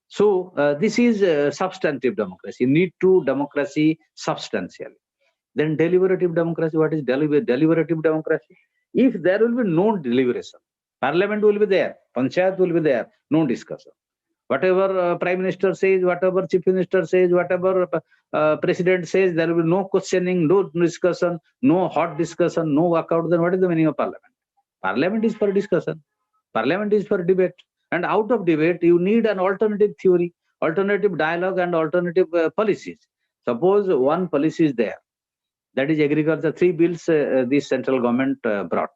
So this is substantive democracy. You need to democracy substantially. Then deliberative democracy. What is deliberative democracy? If there will be no deliberation, parliament will be there, panchayat will be there, no discussion. Whatever prime minister says, whatever chief minister says, whatever president says, there will be no questioning, no discussion, no hot discussion, no walkout. Then what is the meaning of parliament? Parliament is for discussion. Parliament is for debate. And out of debate, you need an alternative theory, alternative dialogue, and alternative policies. Suppose one policy is there, that is agriculture. 3 bills this central government brought.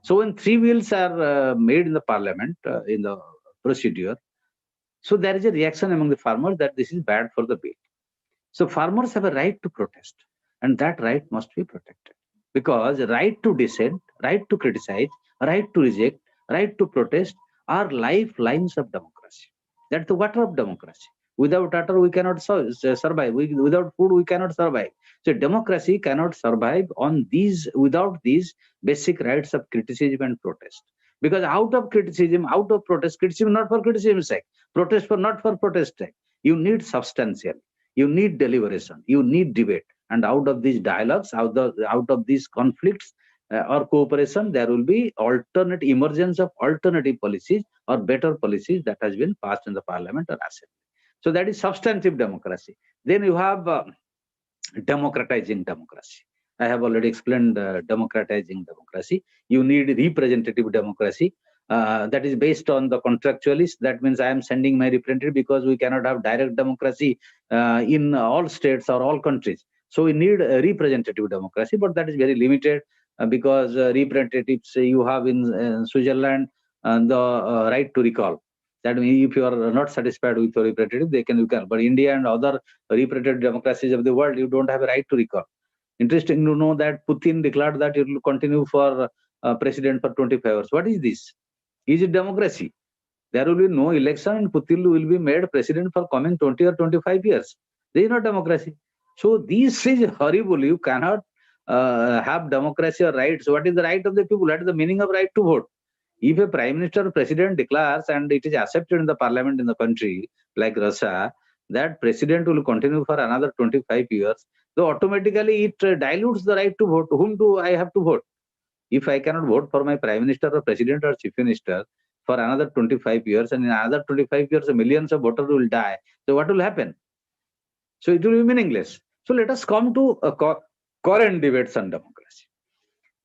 So when 3 bills are made in the parliament, in the procedure, so there is a reaction among the farmers that this is bad for the bill. So farmers have a right to protest, and that right must be protected. Because right to dissent, right to criticize, right to reject, right to protest are lifelines of democracy. That's the water of democracy. Without water, we cannot survive. Without food, we cannot survive. So democracy cannot survive on these without these basic rights of criticism and protest. Because out of criticism, out of protest, criticism not for criticism's sake, protest for not for protest sake. You need substantial, you need deliberation, you need debate, and out of these dialogues, out of these conflicts or cooperation, there will be alternate emergence of alternative policies or better policies that has been passed in the parliament or assembly. So that is substantive democracy. Then you have democratizing democracy. I have already explained democratizing democracy. You need representative democracy. That is based on the contractualist. That means I am sending my representative, because we cannot have direct democracy in all states or all countries. So we need a representative democracy, but that is very limited because representatives you have in Switzerland the right to recall. That means if you are not satisfied with your representative, they can recall. But India and other representative democracies of the world, you don't have a right to recall. Interesting to know that Putin declared that it will continue for president for 25 hours. What is this? Is it democracy? There will be no election and Putil will be made president for coming 20 or 25 years. This is not democracy. So this is horrible. You cannot have democracy or rights. What is the right of the people? What is the meaning of right to vote? If a prime minister or president declares and it is accepted in the parliament in the country like Russia, that president will continue for another 25 years, so automatically it dilutes the right to vote. Whom do I have to vote? If I cannot vote for my prime minister or president or chief minister for another 25 years, and in another 25 years, millions of voters will die, so what will happen? So it will be meaningless. So let us come to current debates on democracy.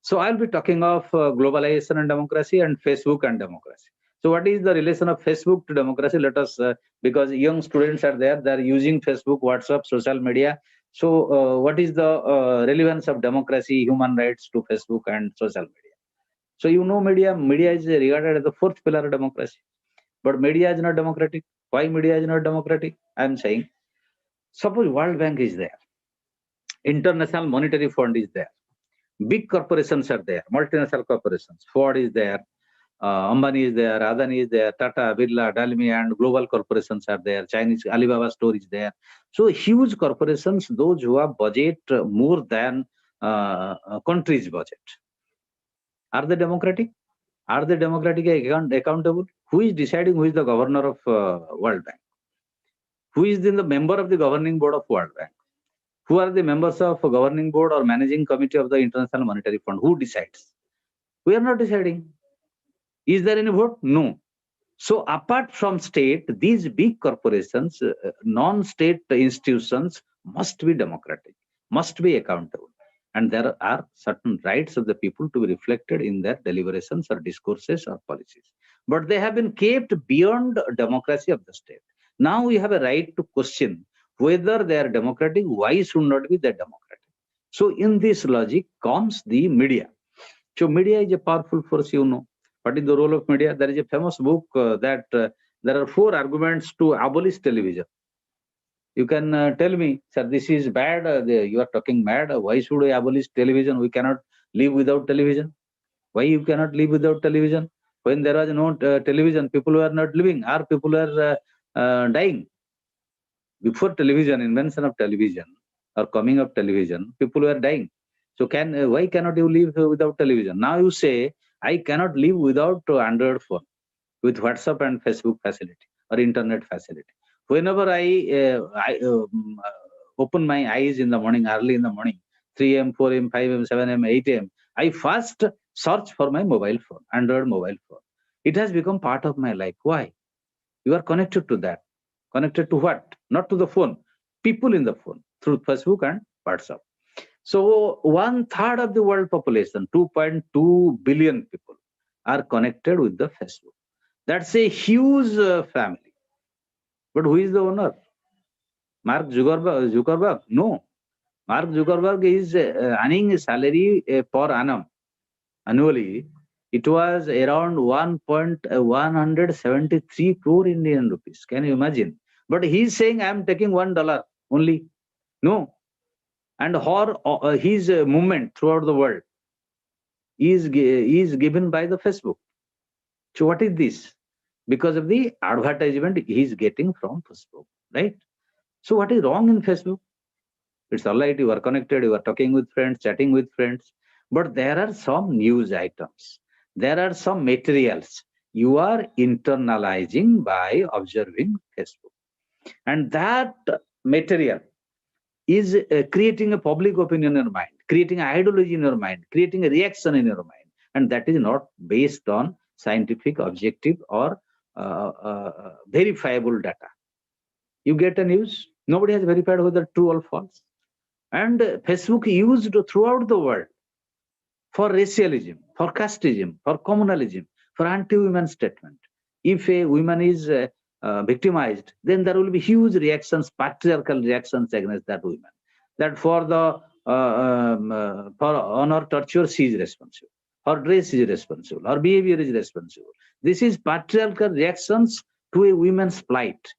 So I'll be talking of globalization and democracy and Facebook and democracy. So what is the relation of Facebook to democracy? Let us, because young students are there, they're using Facebook, WhatsApp, social media. So what is the relevance of democracy, human rights to Facebook and social media? So you know media is regarded as the fourth pillar of democracy. But media is not democratic. Why media is not democratic? I'm saying, suppose World Bank is there, International Monetary Fund is there, big corporations are there, multinational corporations, Ford is there, Ambani is there, Adani is there, Tata, Birla, Dalmi, and global corporations are there, Chinese Alibaba store is there. So huge corporations, those who have budget more than country's budget. Are they democratic? Are they democratically accountable? Who is deciding who is the governor of World Bank? Who is then the member of the governing board of World Bank? Who are the members of governing board or managing committee of the International Monetary Fund? Who decides? We are not deciding. Is there any vote? No. So apart from state, these big corporations, non-state institutions must be democratic, must be accountable. And there are certain rights of the people to be reflected in their deliberations or discourses or policies. But they have been kept beyond democracy of the state. Now we have a right to question whether they are democratic, why should not be they democratic. So in this logic comes the media. So media is a powerful force, you know. What is the role of media? There is a famous book that there are 4 arguments to abolish television. You can tell me, sir, this is bad, you are talking mad. Why should we abolish television? We cannot live without television. Why you cannot live without television? When there was no television, people were not living, or people were dying. Before television, invention of television or coming of television, people were dying. So why cannot you live without television? Now you say, I cannot live without Android phone with WhatsApp and Facebook facility or internet facility. Whenever I open my eyes in the morning, early in the morning, 3 a.m., 4 a.m., 5 a.m., 7 a.m., 8 a.m., I first search for my mobile phone, Android mobile phone. It has become part of my life. Why? You are connected to that. Connected to what? Not to the phone. People in the phone through Facebook and WhatsApp. So 1/3 of the world population, 2.2 billion people, are connected with the Facebook. That's a huge family. But who is the owner? Mark Zuckerberg? No. Mark Zuckerberg is earning a salary per annum annually. It was around 1.173 crore Indian rupees. Can you imagine? But he's saying, I am taking $1 only. No. And his movement throughout the world is given by the Facebook. So what is this? Because of the advertisement he is getting from Facebook, right? So what is wrong in Facebook? It's all right, you are connected, you are talking with friends, chatting with friends, but there are some news items. There are some materials you are internalizing by observing Facebook. And that material is creating a public opinion in your mind, creating an ideology in your mind, creating a reaction in your mind. And that is not based on scientific, objective, or verifiable data. You get a news, nobody has verified whether true or false. And Facebook used throughout the world for racialism, for casteism, for communalism, for anti-women statement. If a woman is victimized, then there will be huge reactions, patriarchal reactions against that woman. That for the for honor torture, she is responsible. Her dress is responsible. Her behavior is responsible. This is patriarchal reactions to a woman's plight,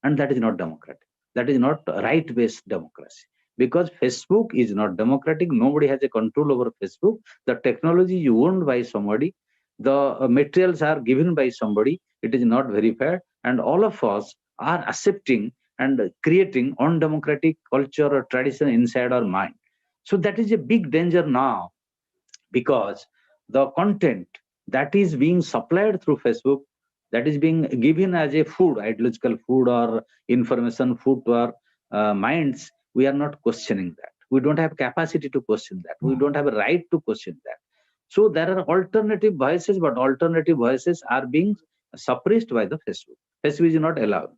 and that is not democratic. That is not right-based democracy. because Facebook is not democratic. Nobody has a control over Facebook. The technology is owned by somebody. The materials are given by somebody. It is not verified, and all of us are accepting and creating undemocratic culture or tradition inside our mind. So that is a big danger now, because the content that is being supplied through Facebook, that is being given as a food, ideological food or information food to our minds, we are not questioning that. We don't have capacity to question that. We don't have a right to question that. So there are alternative voices, but alternative voices are being suppressed by the Facebook. Facebook is not allowed.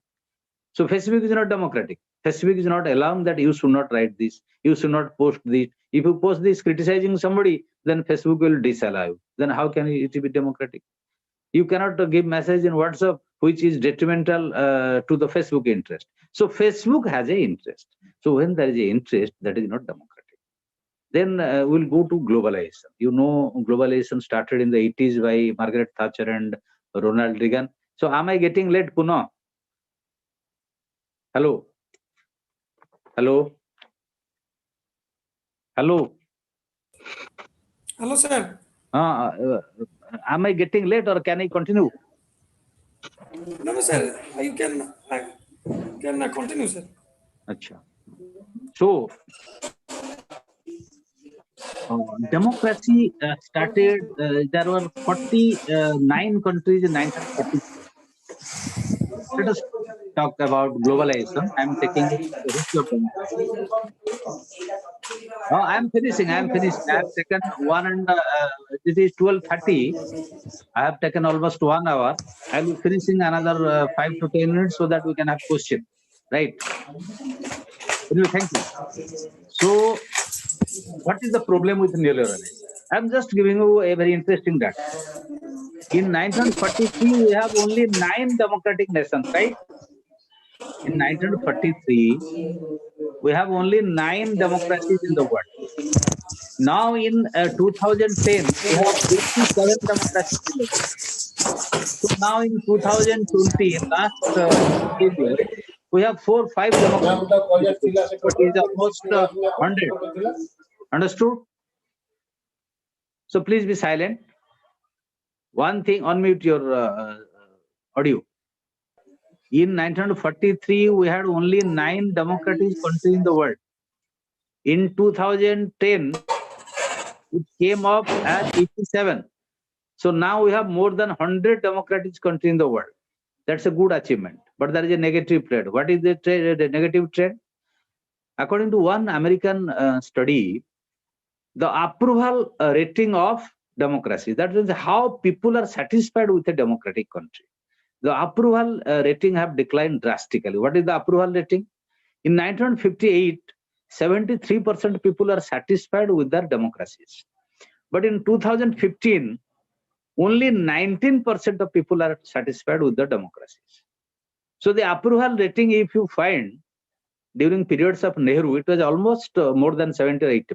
So Facebook is not democratic. Facebook is not allowing that you should not write this, you should not post this. If you post this criticizing somebody, then Facebook will disallow you. Then how can it be democratic? You cannot give message in WhatsApp which is detrimental to the Facebook interest. So Facebook has a interest. So when there is a interest, that is not democratic. Then we'll go to globalization. You know, globalization started in the 80s by Margaret Thatcher and Ronald Reagan. So am I getting late, Puno? Hello? Hello? Hello? Hello, sir. Am I getting late or can I continue? No, sir. You can continue, sir. Acha. So, democracy started, there were 49 countries in 1940. Let us talk about globalization. I'm taking the history of democracy. Oh, I'm finishing. I have taken one and this is 12:30. I have taken almost 1 hour. I'll be finishing another 5 to 10 minutes so that we can have question. Right? Anyway, thank you. So, what is the problem with neoliberalism? I'm just giving you a very interesting data. In 1943, we have only 9 democratic nations, right? In 1943, we have only 9 democracies in the world. Now in 2010, we have 87 democracies in the world. So now in 2020, last period, we have 4 or 5 democracies, but it is almost 100. Understood? So please be silent. One thing, unmute your audio. In 1943, we had only 9 democratic countries in the world. In 2010, it came up as 87. So now we have more than 100 democratic countries in the world. That's a good achievement. But there is a negative trend. What is the negative trend? According to one American study, the approval rating of democracy, that is how people are satisfied with a democratic country. The approval rating have declined drastically. What is the approval rating? In 1958, 73% people are satisfied with their democracies. But in 2015, only 19% of people are satisfied with the democracies. So the approval rating, if you find, during periods of Nehru, it was almost more than 70 or 80%.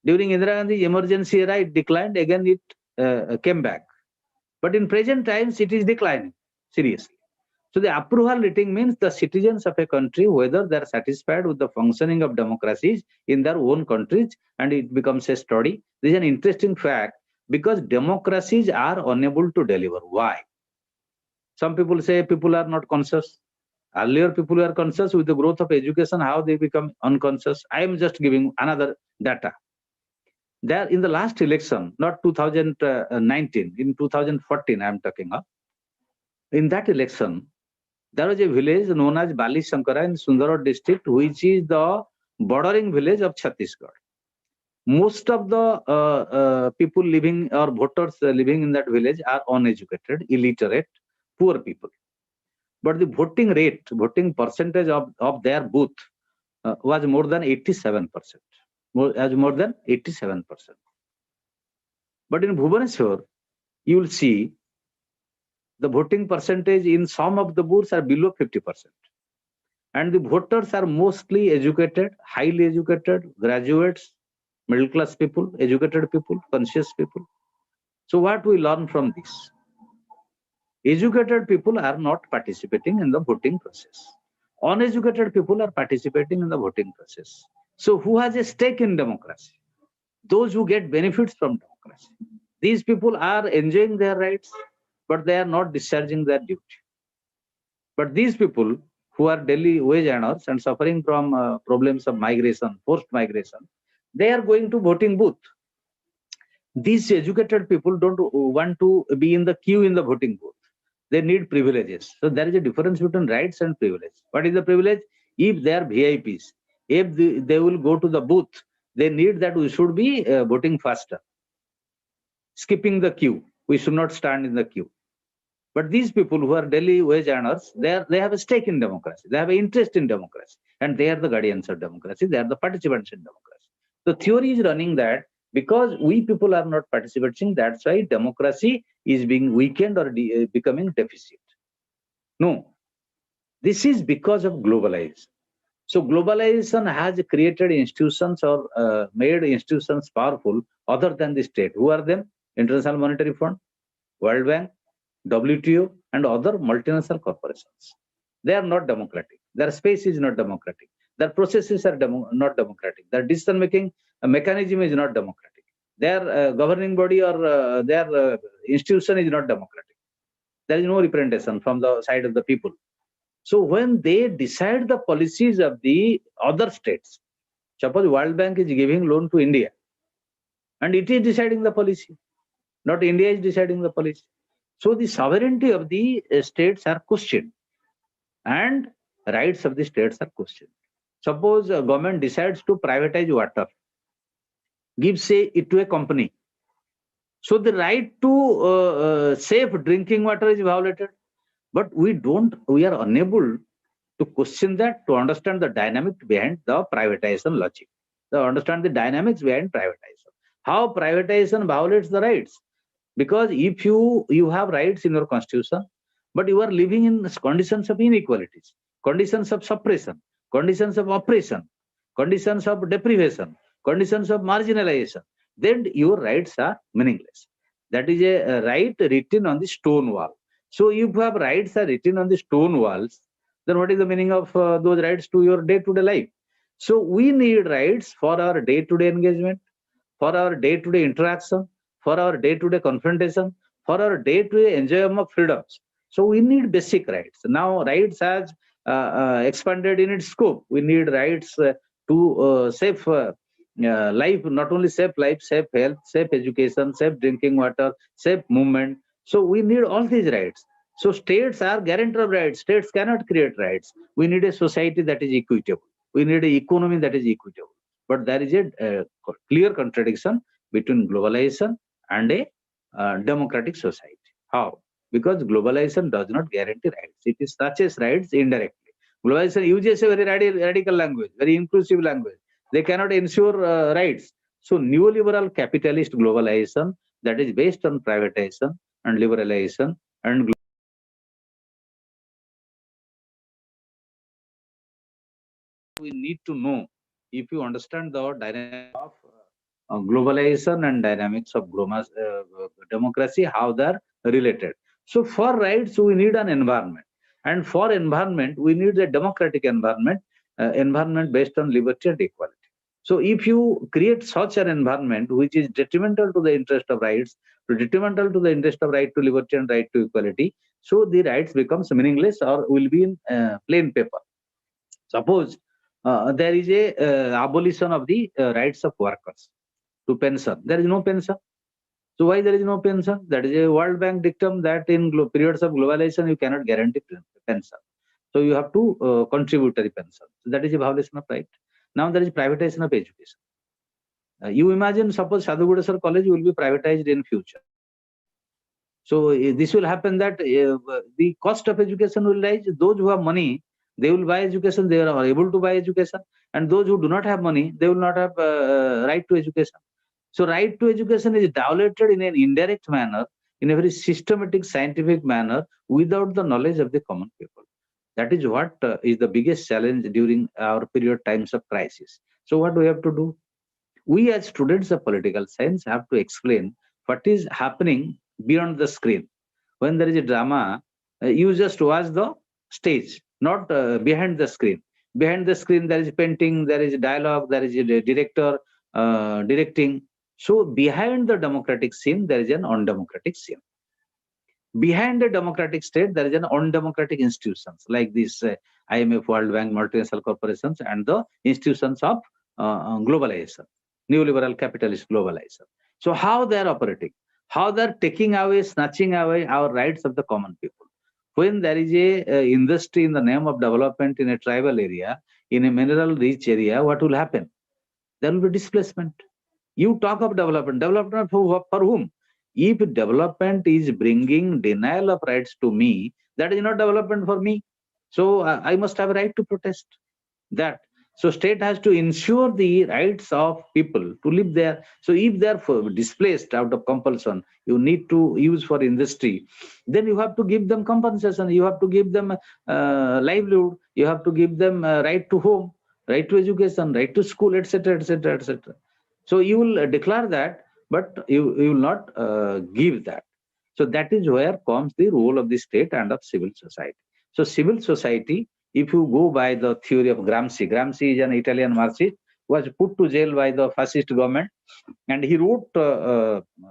During Indira Gandhi's emergency era, it declined. Again, it came back. But in present times, it is declining seriously. So the approval rating means the citizens of a country, whether they are satisfied with the functioning of democracies in their own countries, and it becomes a study. This is an interesting fact, because democracies are unable to deliver. Why? Some people say people are not conscious. Earlier, people were conscious. With the growth of education, how they become unconscious. I am just giving another data. There, in the last election, not 2019, in 2014, I am talking of. In that election, there was a village known as Bali Shankara in Sundargarh district, which is the bordering village of Chhattisgarh. Most of the people living or voters living in that village are uneducated, illiterate, poor people. But the voting rate, voting percentage of their booth was more than 87%. More than 87%. But in Bhubaneswar, you will see the voting percentage in some of the booths are below 50%. And the voters are mostly educated, highly educated, graduates, middle class people, educated people, conscious people. So what we learn from this? Educated people are not participating in the voting process. Uneducated people are participating in the voting process. So who has a stake in democracy? Those who get benefits from democracy. These people are enjoying their rights, but they are not discharging their duty. But these people who are daily wage earners and suffering from problems of migration, forced migration, they are going to voting booth. These educated people don't want to be in the queue in the voting booth. They need privileges. So there is a difference between rights and privilege. What is the privilege? If they are VIPs, if they will go to the booth, they need that we should be voting faster, skipping the queue. We should not stand in the queue. But these people who are daily wage earners, they have a stake in democracy. They have an interest in democracy, and they are the guardians of democracy. They are the participants in democracy. The theory is running that because we people are not participating, that's why democracy is being weakened or becoming deficit. No, this is because of globalization. So globalization has created institutions or made institutions powerful other than the state. Who are them? International Monetary Fund, World Bank, WTO, and other multinational corporations. They are not democratic. Their space is not democratic. Their processes are not democratic. Their decision-making mechanism is not democratic. Their governing body or their institution is not democratic. There is no representation from the side of the people. So when they decide the policies of the other states, suppose World Bank is giving loan to India, and it is deciding the policy, not India is deciding the policy. So the sovereignty of the states are questioned, and rights of the states are questioned. Suppose a government decides to privatize water, gives it to a company. So the right to safe drinking water is violated, but we are unable to question that, to understand the dynamic behind the privatization logic, to understand the dynamics behind privatization, how privatization violates the rights. Because if you have rights in your constitution, but you are living in conditions of inequalities, conditions of suppression, conditions of oppression, conditions of deprivation, conditions of marginalization, then your rights are meaningless. That is a right written on the stone wall. So if you have rights are written on the stone walls, then what is the meaning of those rights to your day-to-day life? So we need rights for our day-to-day engagement, for our day-to-day interaction, for our day-to-day confrontation, for our day-to-day enjoyment of freedoms. So we need basic rights. Now rights has expanded in its scope. We need rights to safe life, not only safe life, safe health, safe education, safe drinking water, safe movement. So we need all these rights. So states are guarantor of rights. States cannot create rights. We need a society that is equitable. We need an economy that is equitable. But there is a clear contradiction between globalization and a democratic society. How? Because globalization does not guarantee rights. It touches rights indirectly. Globalization uses a very radical language, very inclusive language. They cannot ensure rights. So neoliberal capitalist globalization that is based on privatization and liberalization and we need to know, if you understand the dynamics of globalization and dynamics of democracy, how they're related. So for rights, we need an environment. And for environment, we need a democratic environment, environment based on liberty and equality. So if you create such an environment which is detrimental to the interest of rights, detrimental to the interest of right to liberty and right to equality, so the rights becomes meaningless or will be in plain paper. Suppose there is a abolition of the rights of workers to pension. There is no pension. So why there is no pension? That is a World Bank dictum that in periods of globalization you cannot guarantee pension. So you have to contributory pension. So that is a violation of right. Now there is privatization of education. You imagine, suppose Sadhu Gudeswar College will be privatized in future. So this will happen that the cost of education will rise. Those who have money, they will buy education. They are able to buy education, and those who do not have money, they will not have right to education. So right to education is violated in an indirect manner, in a very systematic, scientific manner, without the knowledge of the common people. That is what is the biggest challenge during our period times of crisis. So what do we have to do? We as students of political science have to explain what is happening beyond the screen. When there is a drama, you just watch the stage. not behind the screen. Behind the screen, there is painting, there is dialogue, there is a director directing. So behind the democratic scene, there is an undemocratic scene. Behind a democratic state, there is an undemocratic institutions like this IMF, World Bank, multinational corporations, and the institutions of globalization, neoliberal capitalist globalization. So how they are operating, how they are taking away, snatching away our rights of the common people. When there is a industry in the name of development in a tribal area, in a mineral-rich area, what will happen? There will be displacement. You talk of development. Development for whom? If development is bringing denial of rights to me, that is not development for me. So I must have a right to protest that. So state has to ensure the rights of people to live there. So if they are displaced out of compulsion, you need to use for industry, then you have to give them compensation. You have to give them livelihood. You have to give them right to home, right to education, right to school, etc., etc., etc. So you will declare that, but you will not give that. So that is where comes the role of the state and of civil society. So civil society, if you go by the theory of Gramsci, Gramsci is an Italian Marxist, was put to jail by the fascist government, and he wrote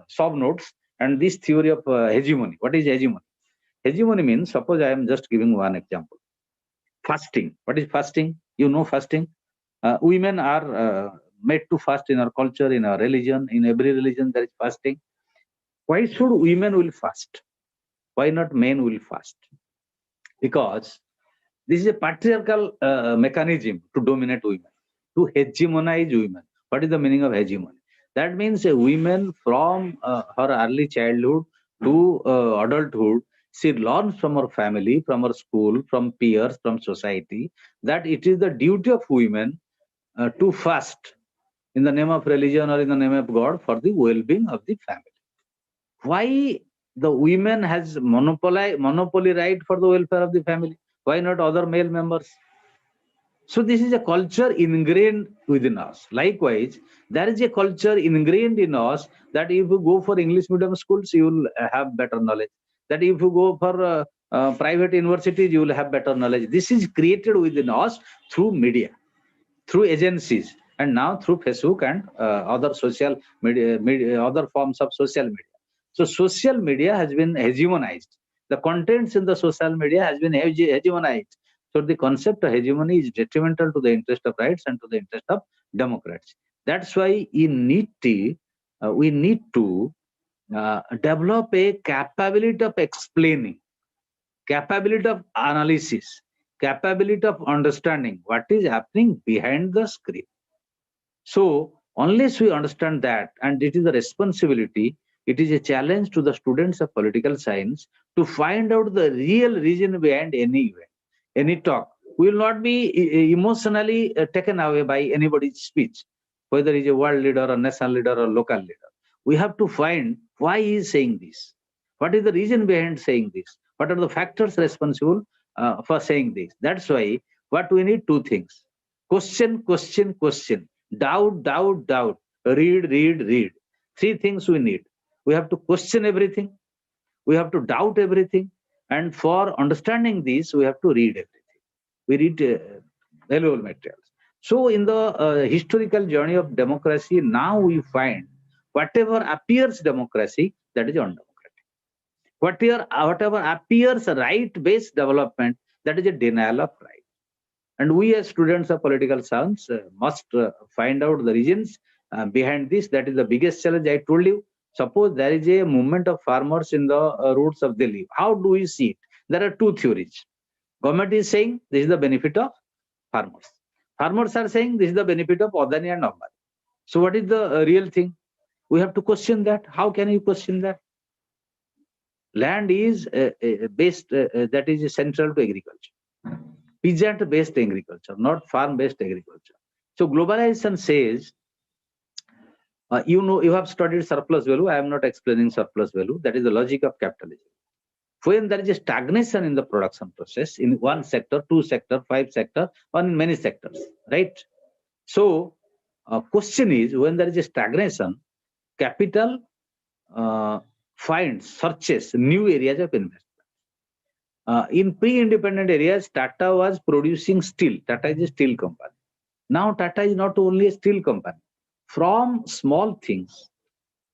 sub notes and this theory of hegemony. What is hegemony? Hegemony means, suppose I am just giving one example. Fasting. What is fasting? You know fasting. Women are made to fast in our culture, in our religion. In every religion there is fasting. Why should women will fast? Why not men will fast? Because this is a patriarchal mechanism to dominate women, to hegemonize women. What is the meaning of hegemony? That means a woman from her early childhood to adulthood, she learns from her family, from her school, from peers, from society, that it is the duty of women to fast in the name of religion or in the name of God for the well-being of the family. Why the women has monopoly right for the welfare of the family? Why not other male members? So this is a culture ingrained within us. Likewise, there is a culture ingrained in us that if you go for English medium schools, you will have better knowledge. That if you go for private universities, you will have better knowledge. This is created within us through media, through agencies, and now through Facebook and other social media, other forms of social media. So social media has been hegemonized. The contents in the social media has been hegemonized. So the concept of hegemony is detrimental to the interest of rights and to the interest of democrats. That's why we need to develop a capability of explaining, capability of analysis, capability of understanding what is happening behind the screen. So unless we understand that, and it is a responsibility, it is a challenge to the students of political science to find out the real reason behind any event, any talk. We will not be emotionally taken away by anybody's speech, whether he is a world leader or national leader or local leader. We have to find why he is saying this. What is the reason behind saying this? What are the factors responsible for saying this? That's why what we need, two things: question, question, question, doubt, doubt, doubt, read, read, read. Three things we need. We have to question everything. We have to doubt everything. And for understanding this, we have to read everything. We read valuable materials. So in the historical journey of democracy, now we find whatever appears democracy, that is undemocratic. Whatever appears right-based development, that is a denial of right. And we as students of political science must find out the reasons behind this. That is the biggest challenge. I told you, suppose there is a movement of farmers in the roads of Delhi. How do we see it? There are two theories. Government is saying this is the benefit of farmers. Farmers are saying this is the benefit of Adani and Ambani. So what is the real thing? We have to question that. How can you question that? Land is based, that is central to agriculture. Peasant-based agriculture, not farm-based agriculture. So globalization says, you have studied surplus value. I am not explaining surplus value. That is the logic of capitalism. When there is a stagnation in the production process in one sector, two sector, five sector, or in many sectors, right? So question is, when there is a stagnation, capital searches new areas of investment. In pre-independent areas, Tata was producing steel. Tata is a steel company. Now Tata is not only a steel company. From small things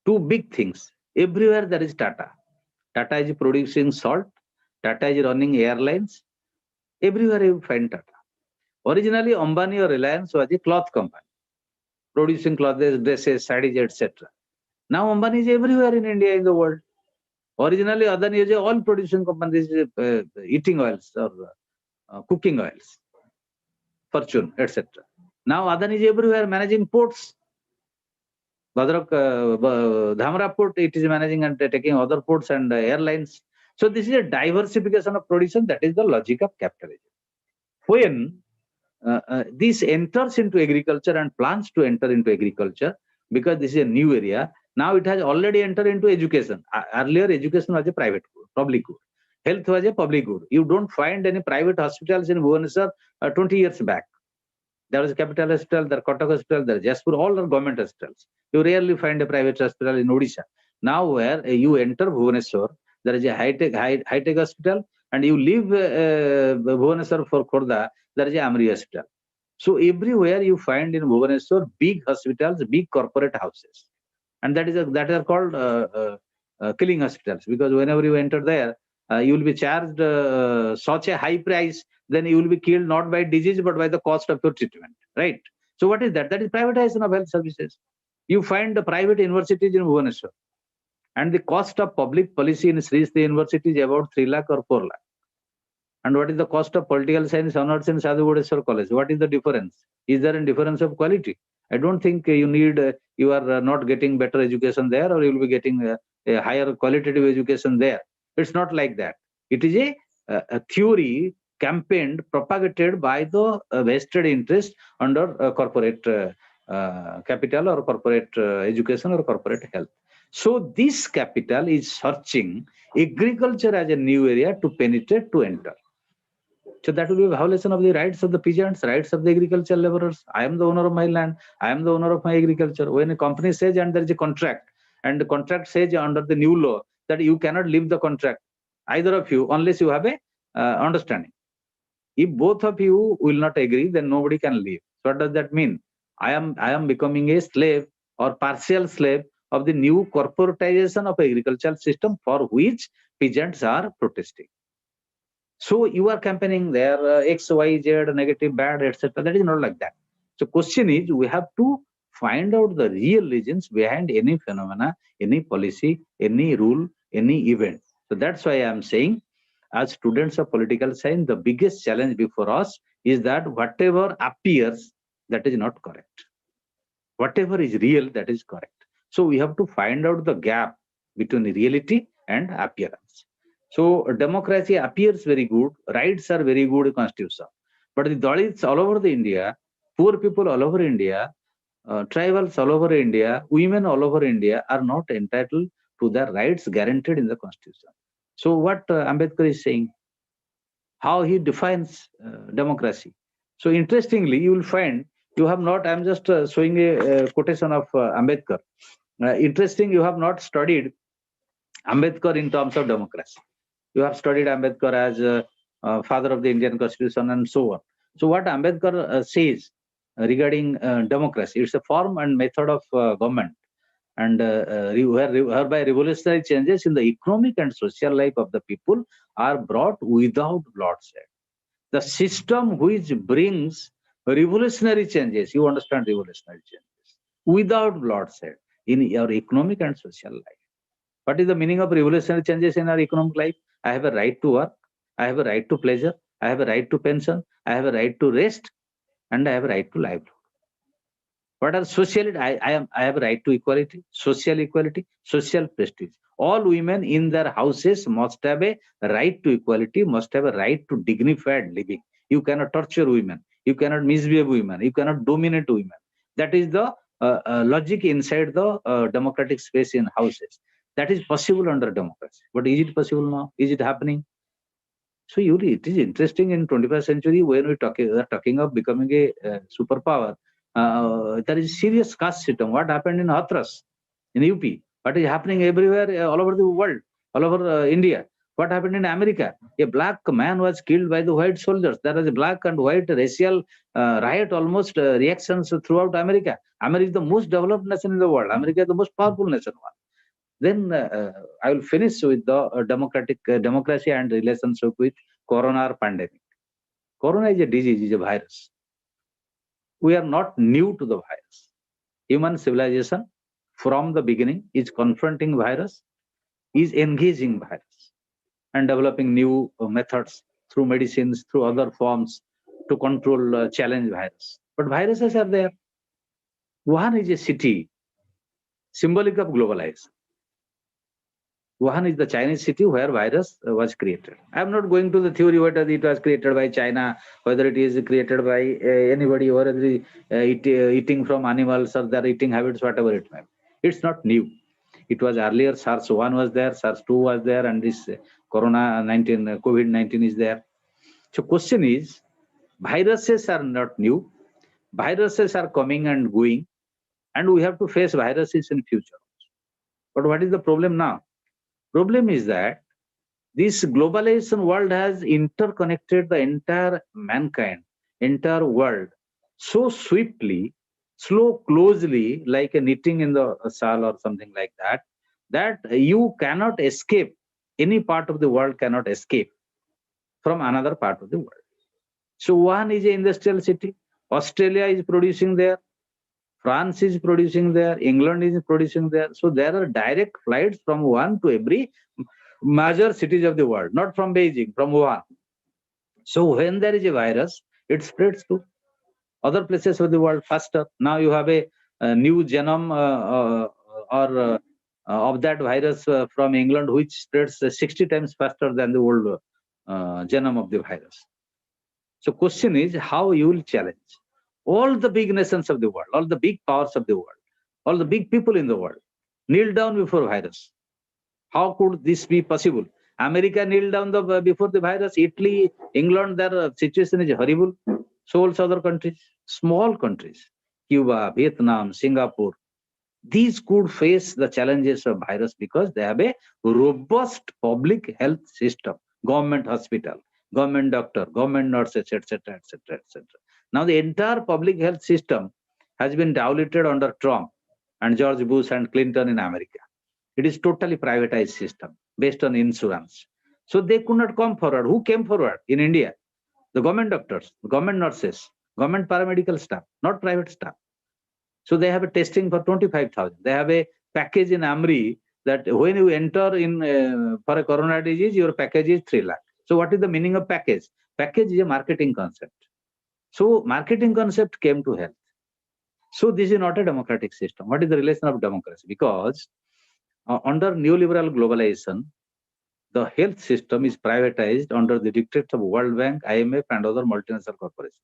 to big things, everywhere there is Tata. Tata is producing salt. Tata is running airlines. Everywhere you find Tata. Originally, Ambani or Reliance was a cloth company, producing clothes, dresses, sarees, etc. Now Ambani is everywhere in India, in the world. Originally, Adani is a oil producing company, eating oils or cooking oils, Fortune, etc. Now Adani is everywhere managing ports. Bhadrak, Dhamra port, it is managing and taking other ports and airlines. So this is a diversification of production. That is the logic of capitalism. When this enters into agriculture and plans to enter into agriculture, because this is a new area, now it has already entered into education. Earlier, education was a private good, public good. Health was a public good. You don't find any private hospitals in Bhubaneswar 20 years back. There is a capital hospital, there is Kotak hospital, there is Jajpur, all are government hospitals. You rarely find a private hospital in Odisha. Now where you enter Bhubaneswar, there is a high-tech hospital, and you leave Bhubaneswar for Khordha, there is a Amri hospital. So everywhere you find in Bhubaneswar big hospitals, big corporate houses, and that are called killing hospitals, because whenever you enter there, you will be charged such a high price, then you will be killed not by disease but by the cost of your treatment, right? So what is that? That is privatization of health services. You find the private universities in Bhubaneswar, and the cost of public policy in Sri Sri University is about 3 lakh or 4 lakh. And what is the cost of political science honors in Sadhu Bodheswar College? What is the difference? Is there a difference of quality? I don't think you need, you are not getting better education there, or you will be getting a higher qualitative education there. It's not like that. It is a theory campaigned, propagated by the vested interest under corporate capital or corporate education or corporate health. So this capital is searching agriculture as a new area to penetrate, to enter. So that will be a violation of the rights of the peasants, rights of the agricultural laborers. I am the owner of my land. I am the owner of my agriculture. When a company says, and there is a contract, and the contract says under the new law that you cannot leave the contract, either of you, unless you have a understanding. If both of you will not agree, then nobody can leave. So what does that mean? I am becoming a slave or partial slave of the new corporatization of agricultural system for which peasants are protesting. So you are campaigning there X, Y, Z, negative, bad, etc. That is not like that. So question is, we have to find out the real reasons behind any phenomena, any policy, any rule, any event. So that's why I am saying, as students of political science, the biggest challenge before us is that whatever appears, that is not correct. Whatever is real, that is correct. So we have to find out the gap between reality and appearance. So democracy appears very good, rights are very good in constitution, but the Dalits all over the India, poor people all over India, tribals all over India, women all over India are not entitled to their rights guaranteed in the constitution. So what Ambedkar is saying, how he defines democracy. So interestingly, you will find, you have not, I'm just showing a quotation of Ambedkar. Interesting, you have not studied Ambedkar in terms of democracy. You have studied Ambedkar as father of the Indian Constitution and so on. So what Ambedkar says regarding democracy, it's a form and method of government, and whereby revolutionary changes in the economic and social life of the people are brought without bloodshed. The system which brings revolutionary changes, you understand revolutionary changes, without bloodshed in your economic and social life. What is the meaning of revolutionary changes in our economic life? I have a right to work, I have a right to pleasure, I have a right to pension, I have a right to rest, and I have a right to livelihood. What are social? I have a right to equality, social prestige. All women in their houses must have a right to equality, must have a right to dignified living. You cannot torture women, you cannot misbehave women, you cannot dominate women. That is the logic inside the democratic space in houses. That is possible under democracy. But is it possible now? Is it happening? So it is interesting in 21st century when we are talking of becoming a superpower. There is serious caste system. What happened in Hathras, in UP? What is happening everywhere, all over the world, all over India? What happened in America? A black man was killed by the white soldiers. There was a black and white racial riot, almost reactions throughout America. America is the most developed nation in the world. America is the most powerful nation. Then I will finish with the democracy and relationship with corona pandemic. Corona is a disease, is a virus. We are not new to the virus. Human civilization from the beginning is confronting virus, is engaging virus and developing new methods through medicines, through other forms to control challenge virus. But viruses are there. Wuhan is a city symbolic of globalization. Wuhan is the Chinese city where virus was created. I am not going to the theory whether it was created by China, whether it is created by anybody, or eating from animals or their eating habits, whatever it may be. It's not new. It was earlier. SARS-1 was there, SARS-2 was there, and this Corona-19, COVID-19 is there. So question is, viruses are not new. Viruses are coming and going, and we have to face viruses in future. But what is the problem now? Problem is that this globalization world has interconnected the entire mankind, entire world, so swiftly, so closely, like a knitting in the shawl or something like that, that you cannot escape, any part of the world cannot escape from another part of the world. So Wuhan is an industrial city. Australia is producing there. France is producing there, England is producing there. So there are direct flights from Wuhan to every major cities of the world, not from Beijing, from Wuhan. So when there is a virus, it spreads to other places of the world faster. Now you have a new genome of that virus from England, which spreads 60 times faster than the old genome of the virus. So question is how you will challenge all the big nations of the world, all the big powers of the world, all the big people in the world, kneel down before virus. How could this be possible? America kneeled down before the virus. Italy, England, their situation is horrible. So also other countries, small countries, Cuba, Vietnam, Singapore, these could face the challenges of virus because they have a robust public health system, government hospital, government doctor, government nurses, etc., etc., etc. Now the entire public health system has been diluted under Trump and George Bush and Clinton in America. It is totally privatized system based on insurance. So they could not come forward. Who came forward in India? The government doctors, government nurses, government paramedical staff, not private staff. So they have a testing for 25,000. They have a package in Amri that when you enter in for a corona disease, your package is 3 lakh. So what is the meaning of package? Package is a marketing concept. So marketing concept came to health. So this is not a democratic system. What is the relation of democracy? Because under neoliberal globalization, the health system is privatized under the dictates of World Bank, IMF, and other multinational corporations.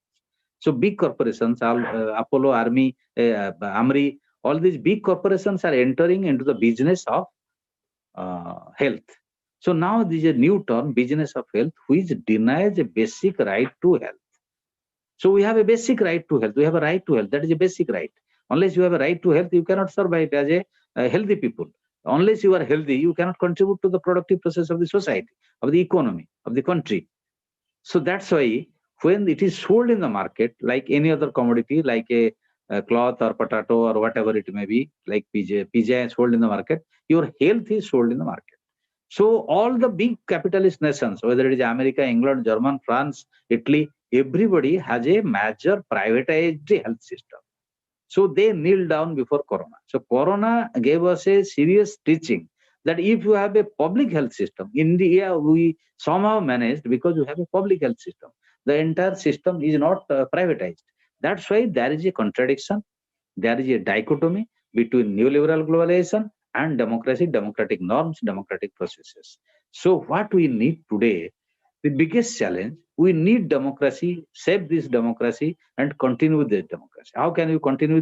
So big corporations, Apollo, Army, Amri, all these big corporations are entering into the business of health. So now there is a new term, business of health, which denies a basic right to health. So we have a basic right to health. We have a right to health. That is a basic right. Unless you have a right to health, you cannot survive as a healthy people. Unless you are healthy, you cannot contribute to the productive process of the society, of the economy, of the country. So that's why when it is sold in the market, like any other commodity, like a cloth or potato or whatever it may be, like pizza is sold in the market, your health is sold in the market. So all the big capitalist nations, whether it is America, England, Germany, France, Italy, everybody has a major privatized health system. So they kneel down before Corona. So Corona gave us a serious teaching that if you have a public health system, India we somehow managed because you have a public health system. The entire system is not privatized. That's why there is a contradiction. There is a dichotomy between neoliberal globalization and democracy, democratic norms, democratic processes. So what we need today, the biggest challenge, we need democracy, save this democracy and continue this democracy. How can you continue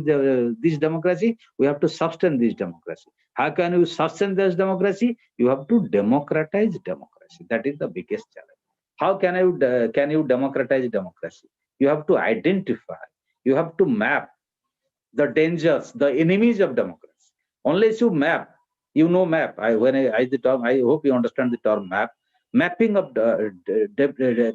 this democracy? We have to sustain this democracy. How can you sustain this democracy? You have to democratize democracy. That is the biggest challenge. How can you democratize democracy? You have to identify, you have to map the dangers, the enemies of democracy. Unless you map, map. I hope you understand the term map. mapping of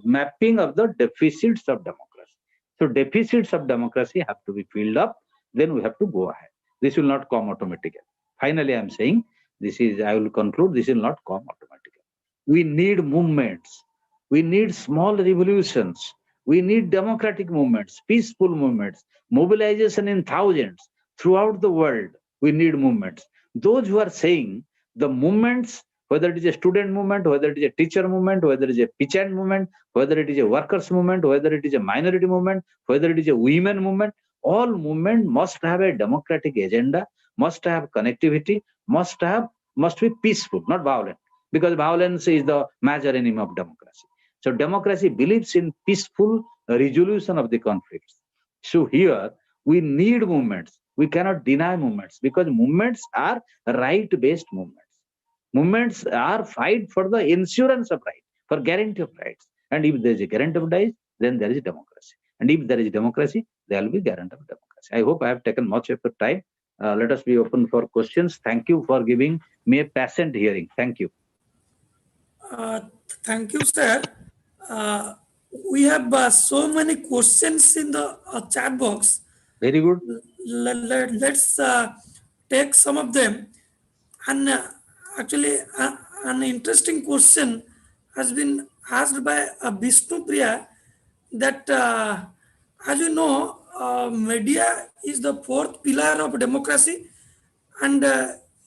mapping of the deficits of democracy. So deficits of democracy have to be filled up. Then we have to go ahead. This will not come automatically. Finally, I am saying this is. I will conclude. This will not come automatically. We need movements. We need small revolutions. We need democratic movements, peaceful movements, mobilization in thousands throughout the world. We need movements. Those who are saying the movements, whether it is a student movement, whether it is a teacher movement, whether it is a peasant movement, whether it is a workers movement, whether it is a minority movement, whether it is a women movement, all movement must have a democratic agenda, must have connectivity, must be peaceful, not violent, because violence is the major enemy of democracy. So democracy believes in peaceful resolution of the conflicts. So here we need movements. We cannot deny movements because movements are right-based movements. Movements are fight for the insurance of right, for guarantee of rights. And if there is a guarantee of rights, then there is democracy. And if there is democracy, there will be guarantee of democracy. I hope I have taken much of your time. Let us be open for questions. Thank you for giving me a patient hearing. Thank you. Thank you, sir. Uh, we have so many questions in the chat box. Very good. Let's take some of them. And actually, an interesting question has been asked by Vishnu Priya that, as you know, media is the fourth pillar of democracy, and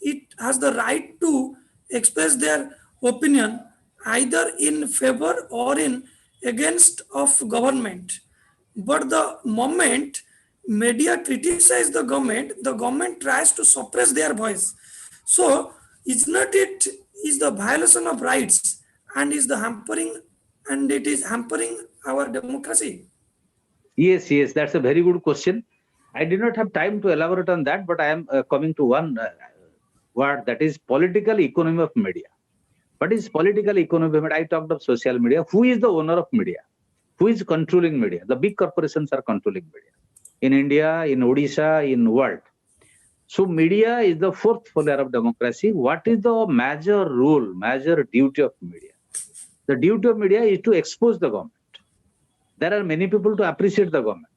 it has the right to express their opinion either in favor or in against of government. But the moment media criticize the government tries to suppress their voice. So is not it is the violation of rights and is the hampering, and it is hampering our democracy? Yes, that's a very good question. I did not have time to elaborate on that, but I am coming to one word, that is political economy of media. What is political economy of media? I talked of social media. Who is the owner of media? Who is controlling media? The big corporations are controlling media. In India, in Odisha, in world. So media is the fourth pillar of democracy. What is the major role, major duty of media? The duty of media is to expose the government. There are many people to appreciate the government.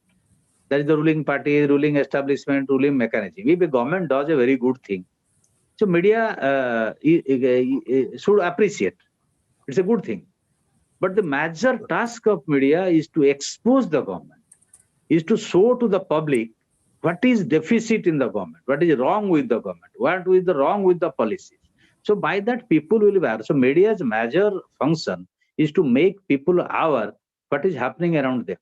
That is the ruling party, ruling establishment, ruling mechanism. If the government does a very good thing, so media should appreciate. It's a good thing. But the major task of media is to expose the government, is to show to the public what is deficit in the government, what is wrong with the government, what is the wrong with the policies. So by that people will be aware. So media's major function is to make people aware what is happening around them,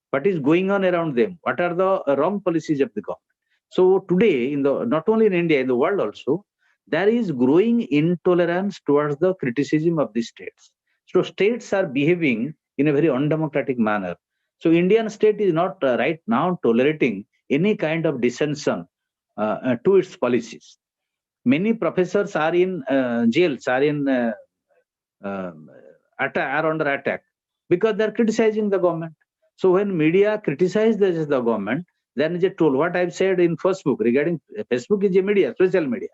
what is going on around them, what are the wrong policies of the government. So today, not only in India, in the world also, there is growing intolerance towards the criticism of the states. So states are behaving in a very undemocratic manner. So Indian state is not right now tolerating any kind of dissension to its policies. Many professors are in jails, are in are under attack because they are criticizing the government. So when media criticizes the government, then is a tool. What I've said in Facebook regarding Facebook is a media, social media.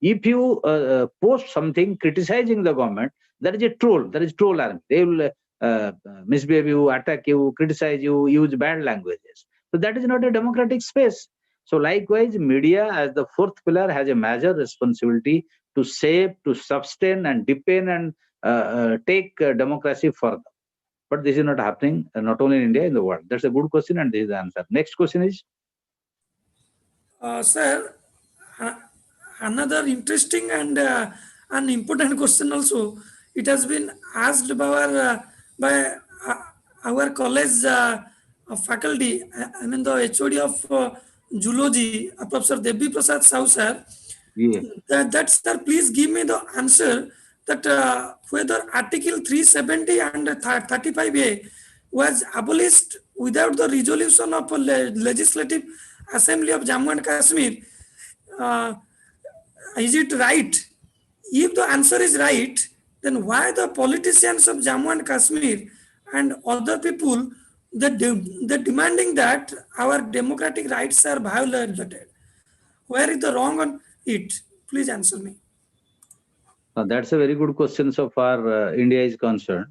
If you post something criticizing the government, there is a troll. There is troll army. They will misbehave you, attack you, criticize you, use bad languages. So that is not a democratic space. So likewise, media as the fourth pillar has a major responsibility to shape, to sustain and deepen and take democracy further. But this is not happening, not only in India, in the world. That's a good question, and this is the answer. Next question is? Sir, another interesting and an important question also. It has been asked by our college faculty. I mean the HOD of zoology, Professor Devi Prasad Sahu sir. Yeah. That sir, please give me the answer that whether Article 370 and 35A was abolished without the resolution of Legislative Assembly of Jammu and Kashmir. Uh, is it right? If the answer is right, then why the politicians of Jammu and Kashmir and other people they demanding that our democratic rights are violated? Where is the wrong on it? Please answer me. That's a very good question so far India is concerned.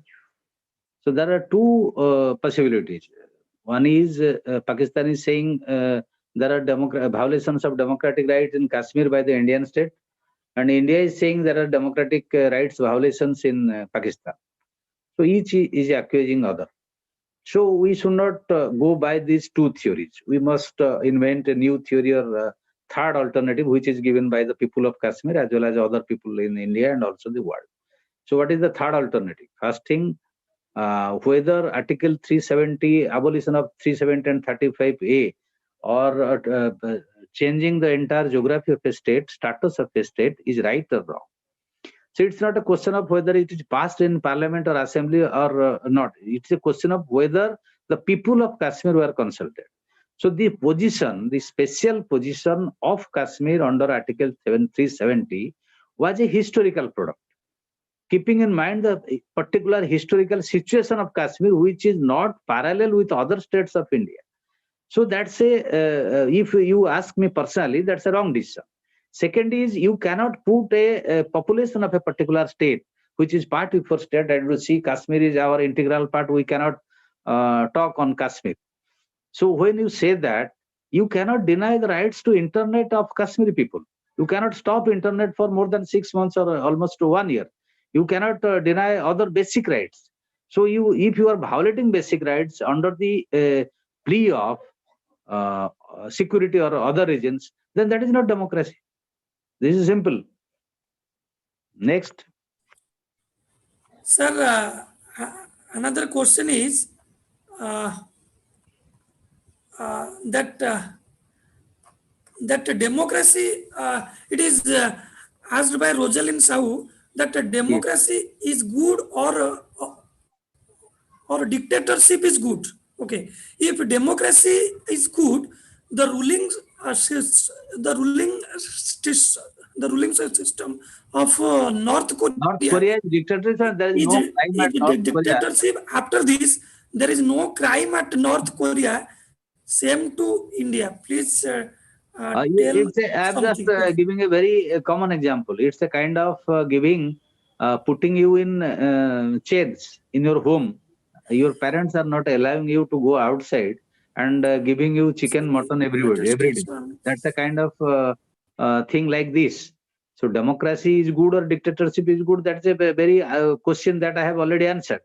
So there are two possibilities. One is Pakistan is saying there are violations of democratic rights in Kashmir by the Indian state, and India is saying there are democratic rights violations in Pakistan. So each is accusing other. So we should not go by these two theories. We must invent a new theory or third alternative, which is given by the people of Kashmir as well as other people in India and also the world. So what is the third alternative? First thing, whether Article 370, abolition of 370 and 35A, or changing the entire geography of a state, status of a state, is right or wrong. So it's not a question of whether it is passed in parliament or assembly or not. It's a question of whether the people of Kashmir were consulted. So the position, the special position of Kashmir under Article 370 was a historical product, keeping in mind the particular historical situation of Kashmir, which is not parallel with other states of India. So that's if you ask me personally, that's a wrong decision. Second is, you cannot put a population of a particular state, which is part of your state, and you see Kashmir is our integral part. We cannot talk on Kashmir. So when you say that, you cannot deny the rights to internet of Kashmiri people. You cannot stop internet for more than 6 months or almost 1 year. You cannot deny other basic rights. So if you are violating basic rights under the plea of security or other reasons, then that is not democracy. This is simple. Next. Sir, another question is that democracy, it is asked by Rosalind Sahu that democracy is good or dictatorship is good. Okay, if democracy is good, the ruling system of North Korea, North Korea is dictatorship and there is no crime at North Korea. dictatorship. After this, there is no crime at North Korea. Same to India. Please tell I'm just something. giving a very common example. It's a kind of putting you in chains in your home. Your parents are not allowing you to go outside and giving you chicken, mutton every day. That's a kind of thing like this. So democracy is good or dictatorship is good. That's a very question that I have already answered.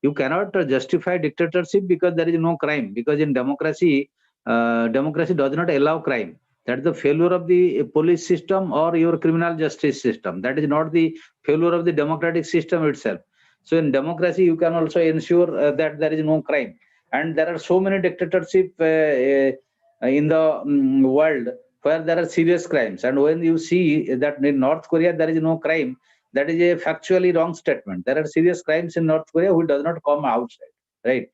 You cannot justify dictatorship because there is no crime. Because in democracy, democracy does not allow crime. That's the failure of the police system or your criminal justice system. That is not the failure of the democratic system itself. So in democracy, you can also ensure that there is no crime. And there are so many dictatorships in the world where there are serious crimes. And when you see that in North Korea, there is no crime, that is a factually wrong statement. There are serious crimes in North Korea which does not come outside, right?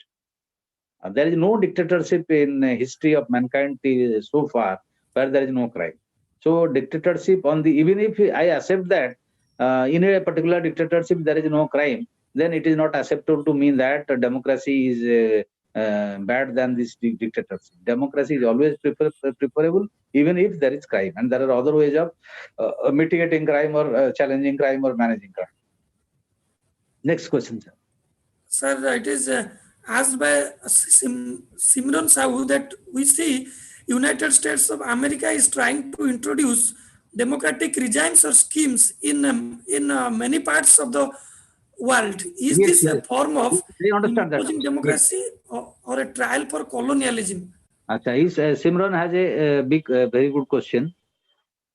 There is no dictatorship in history of mankind so far where there is no crime. So dictatorship even if I accept that in a particular dictatorship there is no crime, then it is not acceptable to mean that democracy is bad than this dictatorship. Democracy is always preferable even if there is crime, and there are other ways of mitigating crime or challenging crime or managing crime. Next question, sir. Sir, it is asked by Simran Sahu that we see United States of America is trying to introduce democratic regimes or schemes in many parts of the world. Is this a form of imposing democracy or a trial for colonialism? Simran has a big, very good question.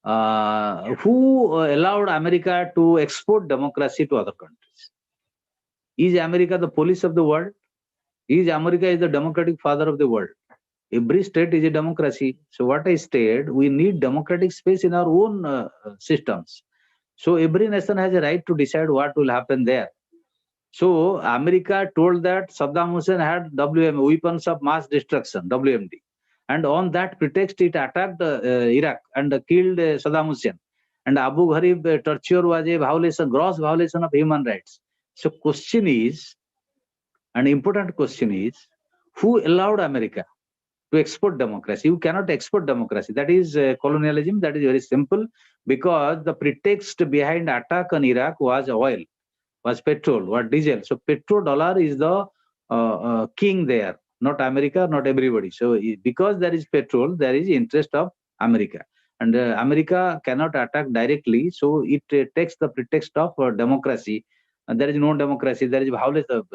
Who allowed America to export democracy to other countries? Is America the police of the world? Is America the democratic father of the world? Every state is a democracy. So what I stated, we need democratic space in our own systems. So every nation has a right to decide what will happen there. So America told that Saddam Hussein had weapons of mass destruction, WMD. And on that pretext, it attacked Iraq and killed Saddam Hussein. And Abu Ghraib torture was a gross violation of human rights. So question is, an important question is, who allowed America to export democracy. You cannot export democracy. That is colonialism. That is very simple, because the pretext behind attack on Iraq was oil, was petrol, was diesel. So petrodollar is the king there, not America, not everybody. So because there is petrol, there is interest of America. And America cannot attack directly, so it takes the pretext of democracy. And there is no democracy. There is violation of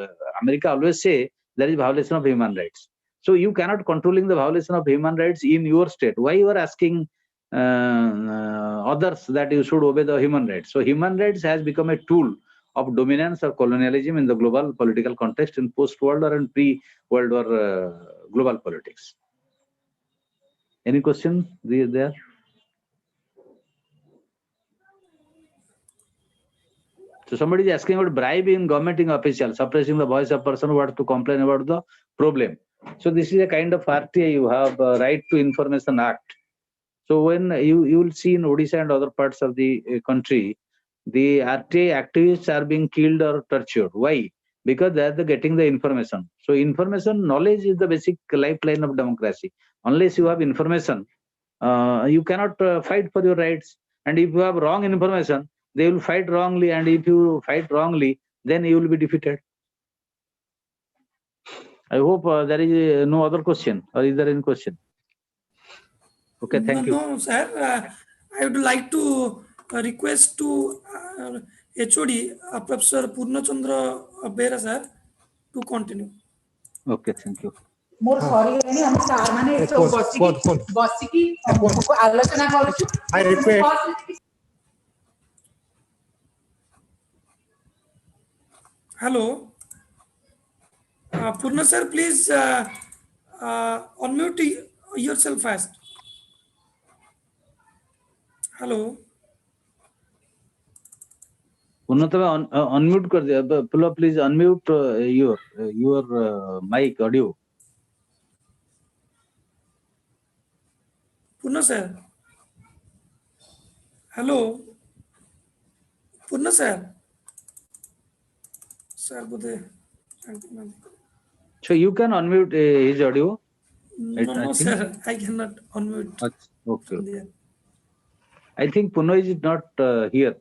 America always say there is violation of human rights. So you cannot controlling the violation of human rights in your state. Why you are asking others that you should obey the human rights? So human rights has become a tool of dominance or colonialism in the global political context in post-World War and pre-World War global politics. Any question there? So somebody is asking about bribing governmenting officials, suppressing the voice of person who wants to complain about the problem. So this is a kind of RTI. You have Right to Information Act. So when you will see in Odisha and other parts of the country, the RTI activists are being killed or tortured. Why? Because they are getting the information. So information, knowledge is the basic lifeline of democracy. Unless you have information, you cannot fight for your rights. And if you have wrong information, they will fight wrongly. And if you fight wrongly, then you will be defeated. I hope there is no other question. Or is there any question? Okay, thank you. No, sir. I would like to request to HOD, Professor Purnachandra Behera, sir, to continue. Okay, thank you. मोर सरी हम सार माने सब बसिकी आलोचना करूछु I request. Hello. Purna sir, please unmute yourself first. Hello. Unmute कर दिया. Please unmute your mic audio. Purna sir. Hello. Purna sir. Sir, So you can unmute his audio. No, sir. I cannot unmute. Okay. I think Puno is not here.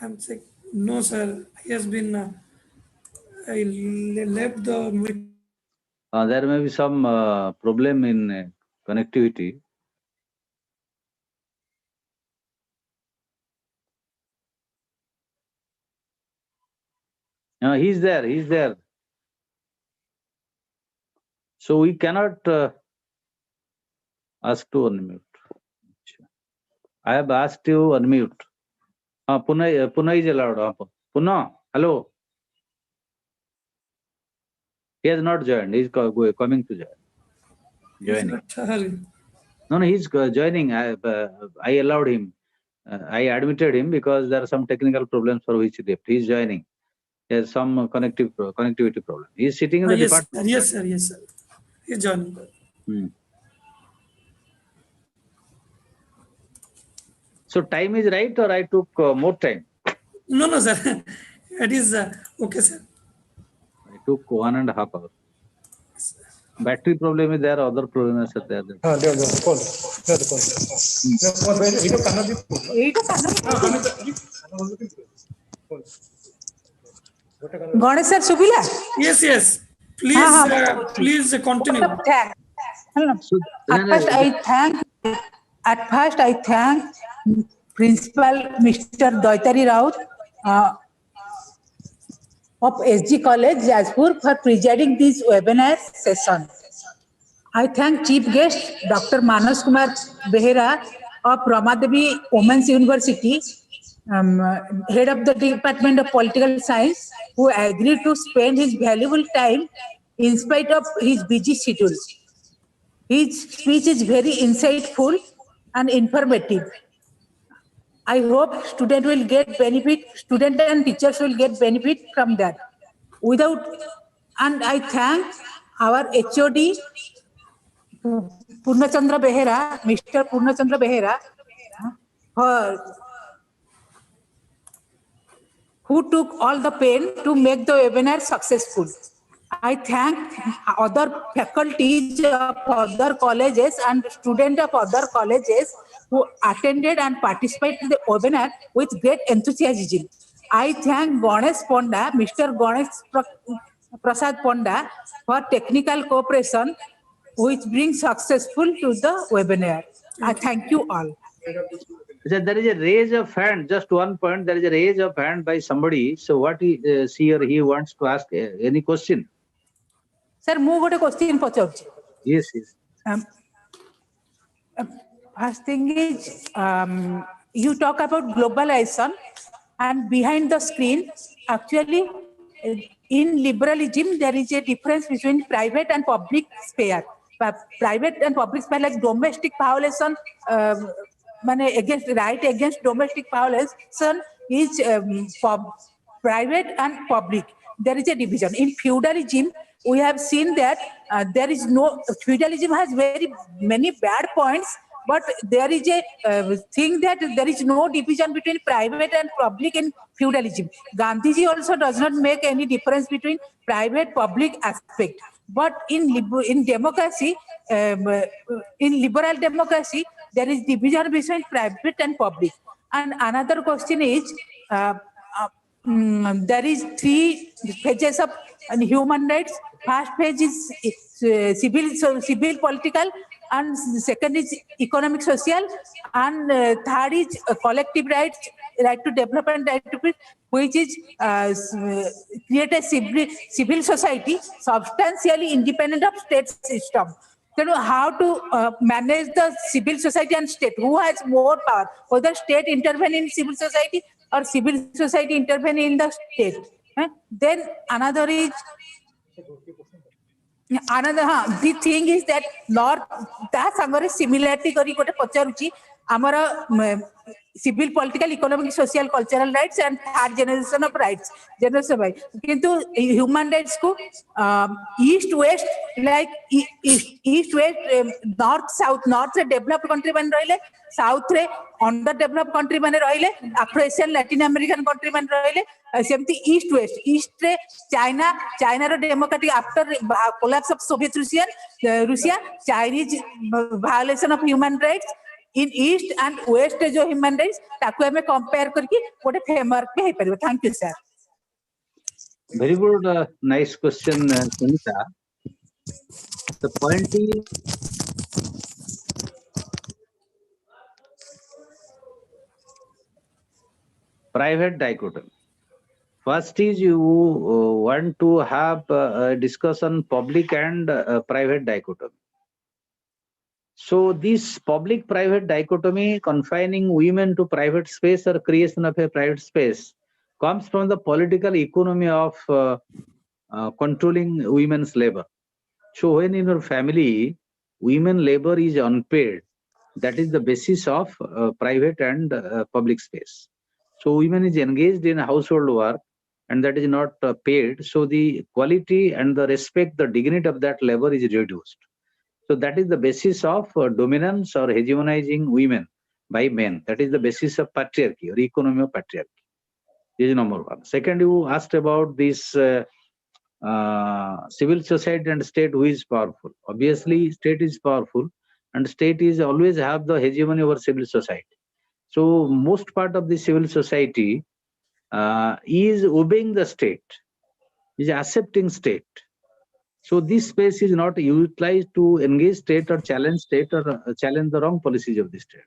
I'm saying no, sir. He has been. I left the meeting. There may be some problem in connectivity. He's there. He's there. So we cannot ask to unmute. I have asked you unmute. Puna is allowed. Puna, hello. He has not joined. He is coming to join. Joining. No, he's joining. I allowed him. I admitted him because there are some technical problems for which he left. He is joining. He has some connectivity problem. He is sitting in the department. Yes, sir. Yes, sir. He is joining. So time is right, or I took more time? No, sir. It is okay, sir. I took 1.5 hours. Battery problem is there, other problems are there. Ganesh sir सुबिला Yes. Please continue. At first I thank Principal Mr. Doitari Raut of SG College, Jajpur, for presiding this webinar session. I thank Chief Guest Dr. Manas Kumar Behera of Ramadevi Women's University, Head of the Department of Political Science, who agreed to spend his valuable time in spite of his busy schedule. His speech is very insightful and informative. I hope students will get benefit, students and teachers will get benefit from that. And I thank our HOD, Purnachandra Behera, Mr. Purnachandra Behera, who took all the pain to make the webinar successful. I thank other faculties of other colleges and students of other colleges who attended and participated in the webinar with great enthusiasm. I thank Ganesh Ponda, Mr. Prasad Ponda for technical cooperation which brings successful to the webinar. I thank you all. There is a raise of hand, just one point, there is a raise of hand by somebody. So what she or he wants to ask any question? Sir, ମୁଁ ଗୋଟେ question ପଚାରୁଛି. Yes, yes. First thing is, you talk about globalization, and behind the screen, actually, in liberalism, there is a difference between private and public sphere. Private and public sphere, like domestic violation, against domestic violation is private and public. There is a division. In feudalism, we have seen that there is no, feudalism has very many bad points, but there is a thing that there is no division between private and public in feudalism. Gandhiji also does not make any difference between private public aspect. But in democracy, in liberal democracy, there is division between private and public. And another question is, there is 3 phases of human rights. First phase is civil political, and second is economic social, and third is collective rights, right to develop and right to peace, which is create a civil society substantially independent of state system. So how to manage the civil society and state? Who has more power? Whether state intervene in civil society or civil society intervene in the state? Then another is, the thing is that North, that sangare similarity kari kote pacharuchi amara civil, political, economic, social, cultural rights and third generation of rights. Generation by kintu human rights ko east west, like east west, north south. North re developed country man roile, south re underdeveloped country man roile, Afro Asian Latin American country man roile. Semti east west. East re China ro democratic after collapse of Soviet Russia, Chinese violation of human rights. In east and west जो human rights ताकू हमें compare करके वो framework पे है परिवर्तन. Thank you, sir. Very good, nice question, Sunita. The point is, private dichotomy. First is you want to have a discussion public and private dichotomy. So this public-private dichotomy confining women to private space or creation of a private space comes from the political economy of controlling women's labor. So when in your family, women labor is unpaid, that is the basis of private and public space. So women is engaged in household work and that is not paid. So the quality and the respect, the dignity of that labor is reduced. So that is the basis of dominance or hegemonizing women by men. That is the basis of patriarchy or economy of patriarchy. This is number one. Second, you asked about this civil society and state, who is powerful. Obviously, state is powerful and state is always have the hegemony over civil society. So most part of the civil society is obeying the state, is accepting state. So this space is not utilized to engage state or challenge the wrong policies of the state.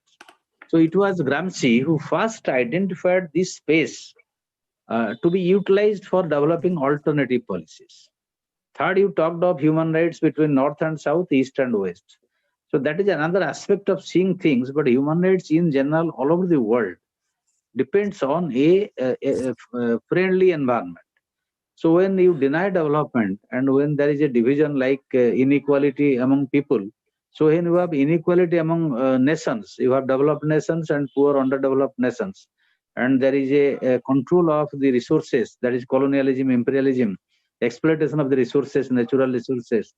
So it was Gramsci who first identified this space to be utilized for developing alternative policies. Third, you talked of human rights between north and south, east and west. So that is another aspect of seeing things, but human rights in general all over the world depends on a friendly environment. So when you deny development and when there is a division like inequality among people, so when you have inequality among nations, you have developed nations and poor underdeveloped nations, and there is a control of the resources, that is colonialism, imperialism, exploitation of the resources, natural resources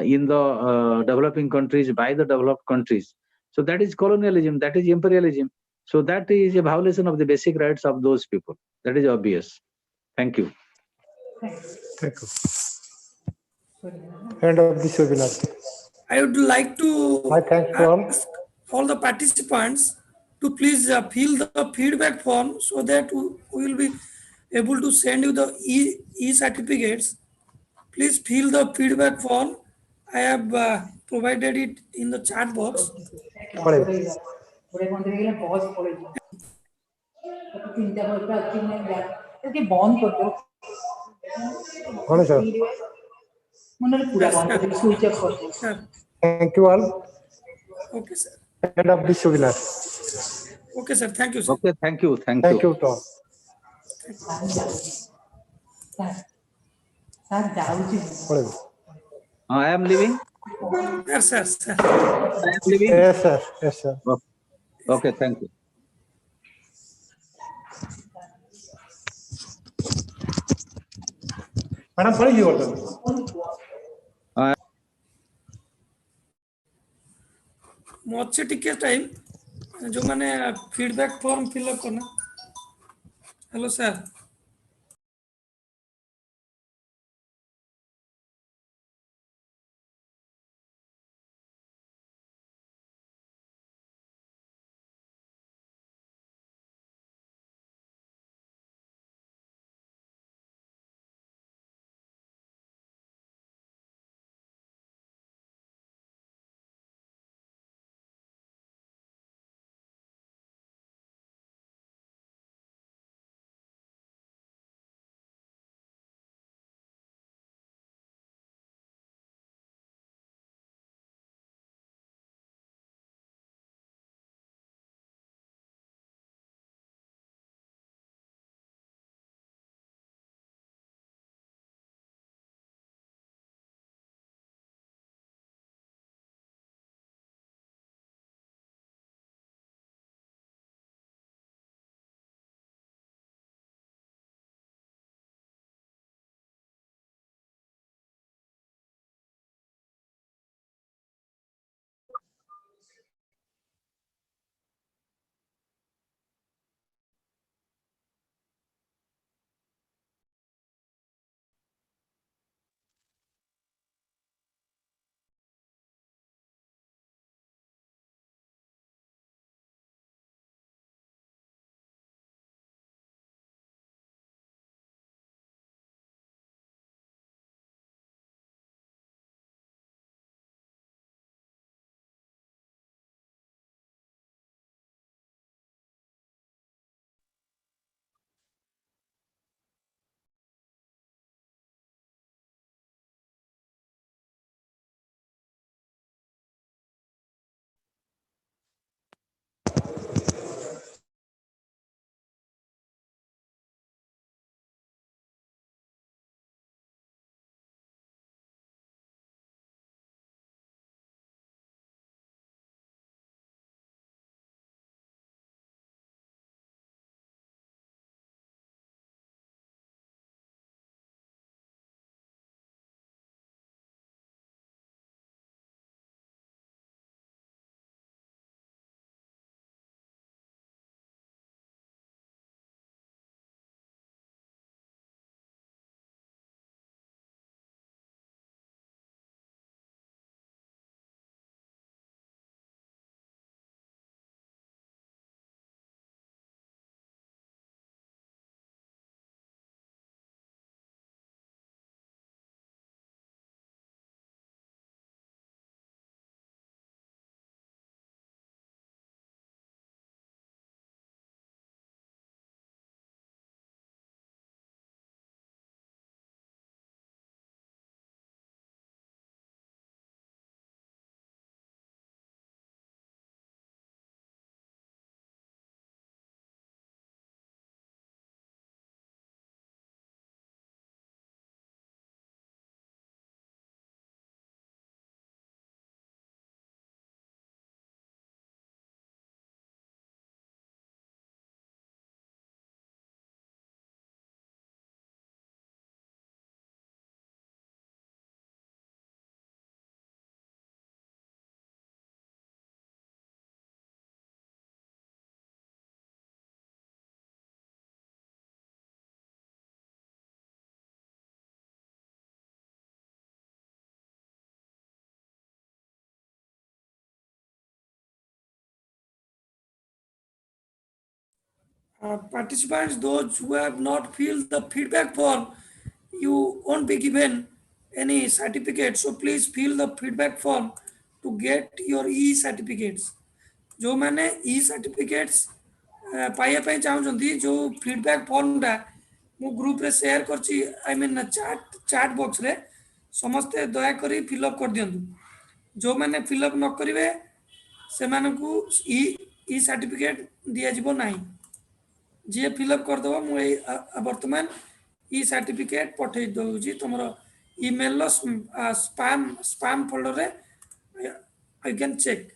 in the developing countries by the developed countries. So that is colonialism, that is imperialism. So that is a violation of the basic rights of those people. That is obvious. Thank you. Thank you. End of this webinar. I would like My to thanks to all. ask all the participants to please fill the feedback form so that we will be able to send you the e-certificates. Please fill the feedback form. I have provided it in the chat box. Hello, sir. Sir. Thank you all. Okay, sir. End of this webinar. Okay, sir. Thank you, sir. Okay, thank you. Thank Thank you. you to all. Hello. I am leaving. Yes, sir. Sir. I am leaving. Yes, sir. Yes, sir. Okay, thank you. Madam, follow you all. ମୁଁ ଅଛି ଟିକେ time ଯେଉଁମାନେ feedback form fill up କରନା hello sir Participants, those who have not filled the feedback form, you won't be given any certificate. So please fill the feedback form to get your e-certificates. जो मैंने e-certificates पाइया ପାଇଁ ଚାହୁଁଛନ୍ତି जो feedback form ଟା ମୁଁ group ରେ share କରିଛି I mean chat box ରେ ସମସ୍ତେ ଦୟାକରି fill up କରିଦିଅନ୍ତୁ ଯୋଉମାନେ fill up ନ କରିବେ ସେମାନଙ୍କୁ e-certificate ଦିଆଯିବ ନାହିଁ जी फिलअप करदेव मुझे बर्तमान ई सर्टिफिकेट पठे दूसरी तुम इमेल स्पैम स्पैम फोल्डर रे आई कैन चेक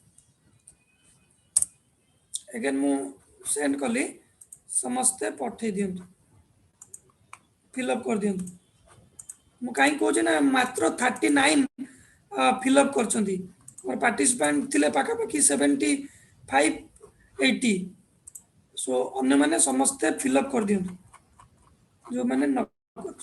अगेन मु सेंड कली समस्ते पठे दिंतु फिलअप कर दिंतु मु कहीं कहूँ ना मात्र 39 फिलअप करछंती और पार्टिसिपेंट थिले पाखापाखि 75 80 सो अन्य माने समस्ते फिलअप कर दिंतु जो मैंने न कर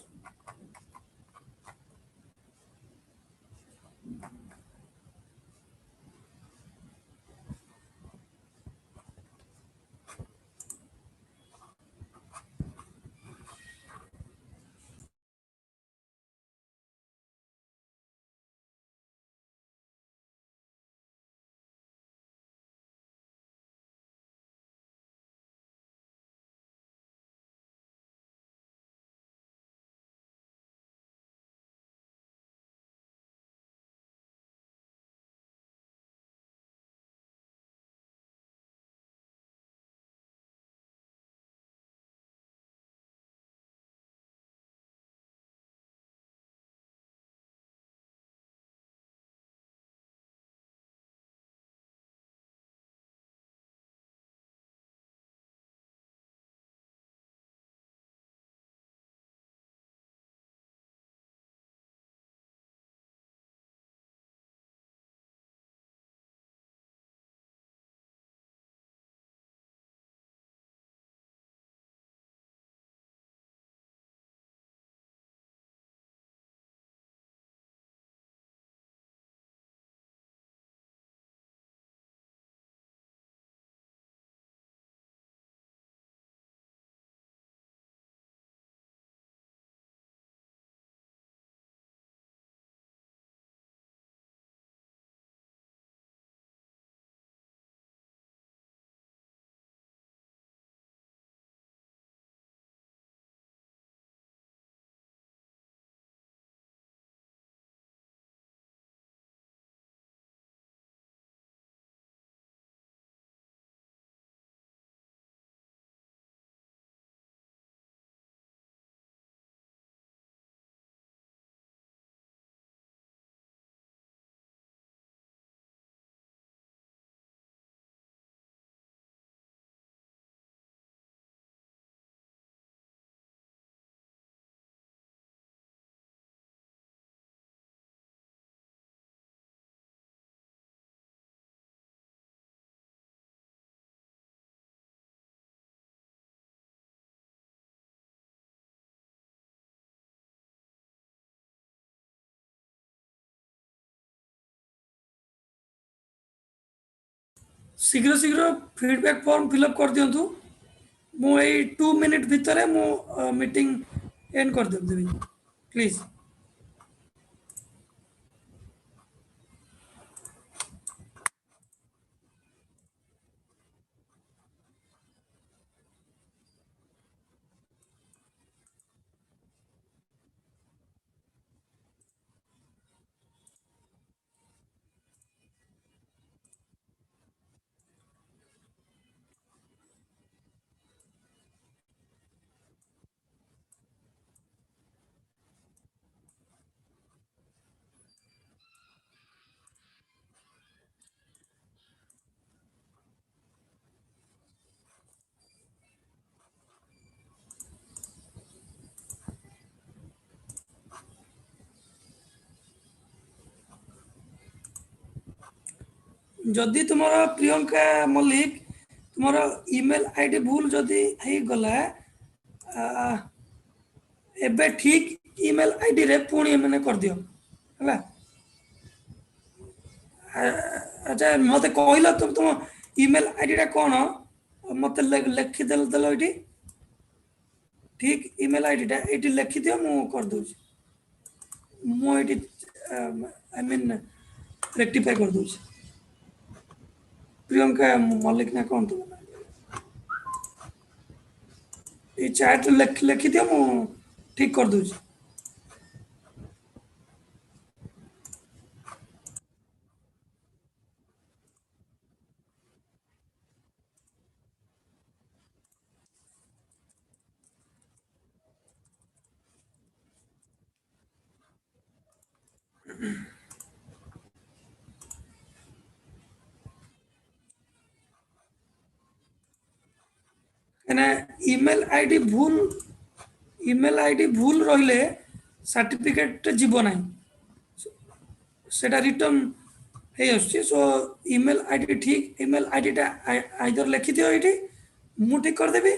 शीघ्र शीघ्र फीडबैक फॉर्म फिलअप कर दिंतु मु 2 मिनिट भितर मु मीटिंग एंड कर देबी प्लीज जदि तुम प्रियंका मल्लिक तुम ईमेल आईडी भूल जदि हो गला एबे ठीक ईमेल आईडी रे पुणी मैंने कर दियो हला अच्छा मते कहला तुम तुम ईमेल आईडी टा कोन मत लिखि देल ये ठीक ईमेल आईडी टा ये लिखि दियो मु कर दूची मु ये आई मीन रेक्टिफाई कर दूची प्रियंका मल्लिक ना कौन तुम ये चैट लिखि दियो मु ठीक कर दूची ईमेल आईडी भूल रहिले सर्टिफिकेट जीव ना सेटा रिटर्न हे आछी सो ईमेल आईडी ठीक ईमेल आईडी टा आइदर लिखि दियो एठी मु ठीक कर देबी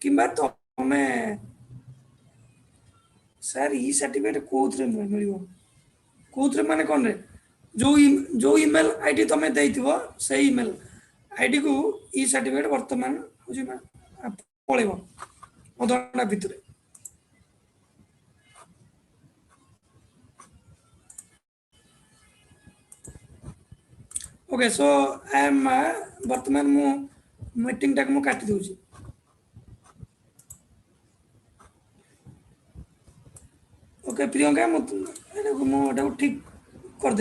किंबा तमे सर ई सर्टिफिकेट कोथरे मिलियो कोथरे माने कोन रे जो ईमेल आईडी तमे देइथिबो से ईमेल आईडी को ई सर्टिफिकेट वर्तमान बुझी पळेबो अधघंटा भितरे ओके सो आई एम वर्तमान मु मीटिंग टाक मु काटी दोची ओके प्रियंका मु ठीक कर देली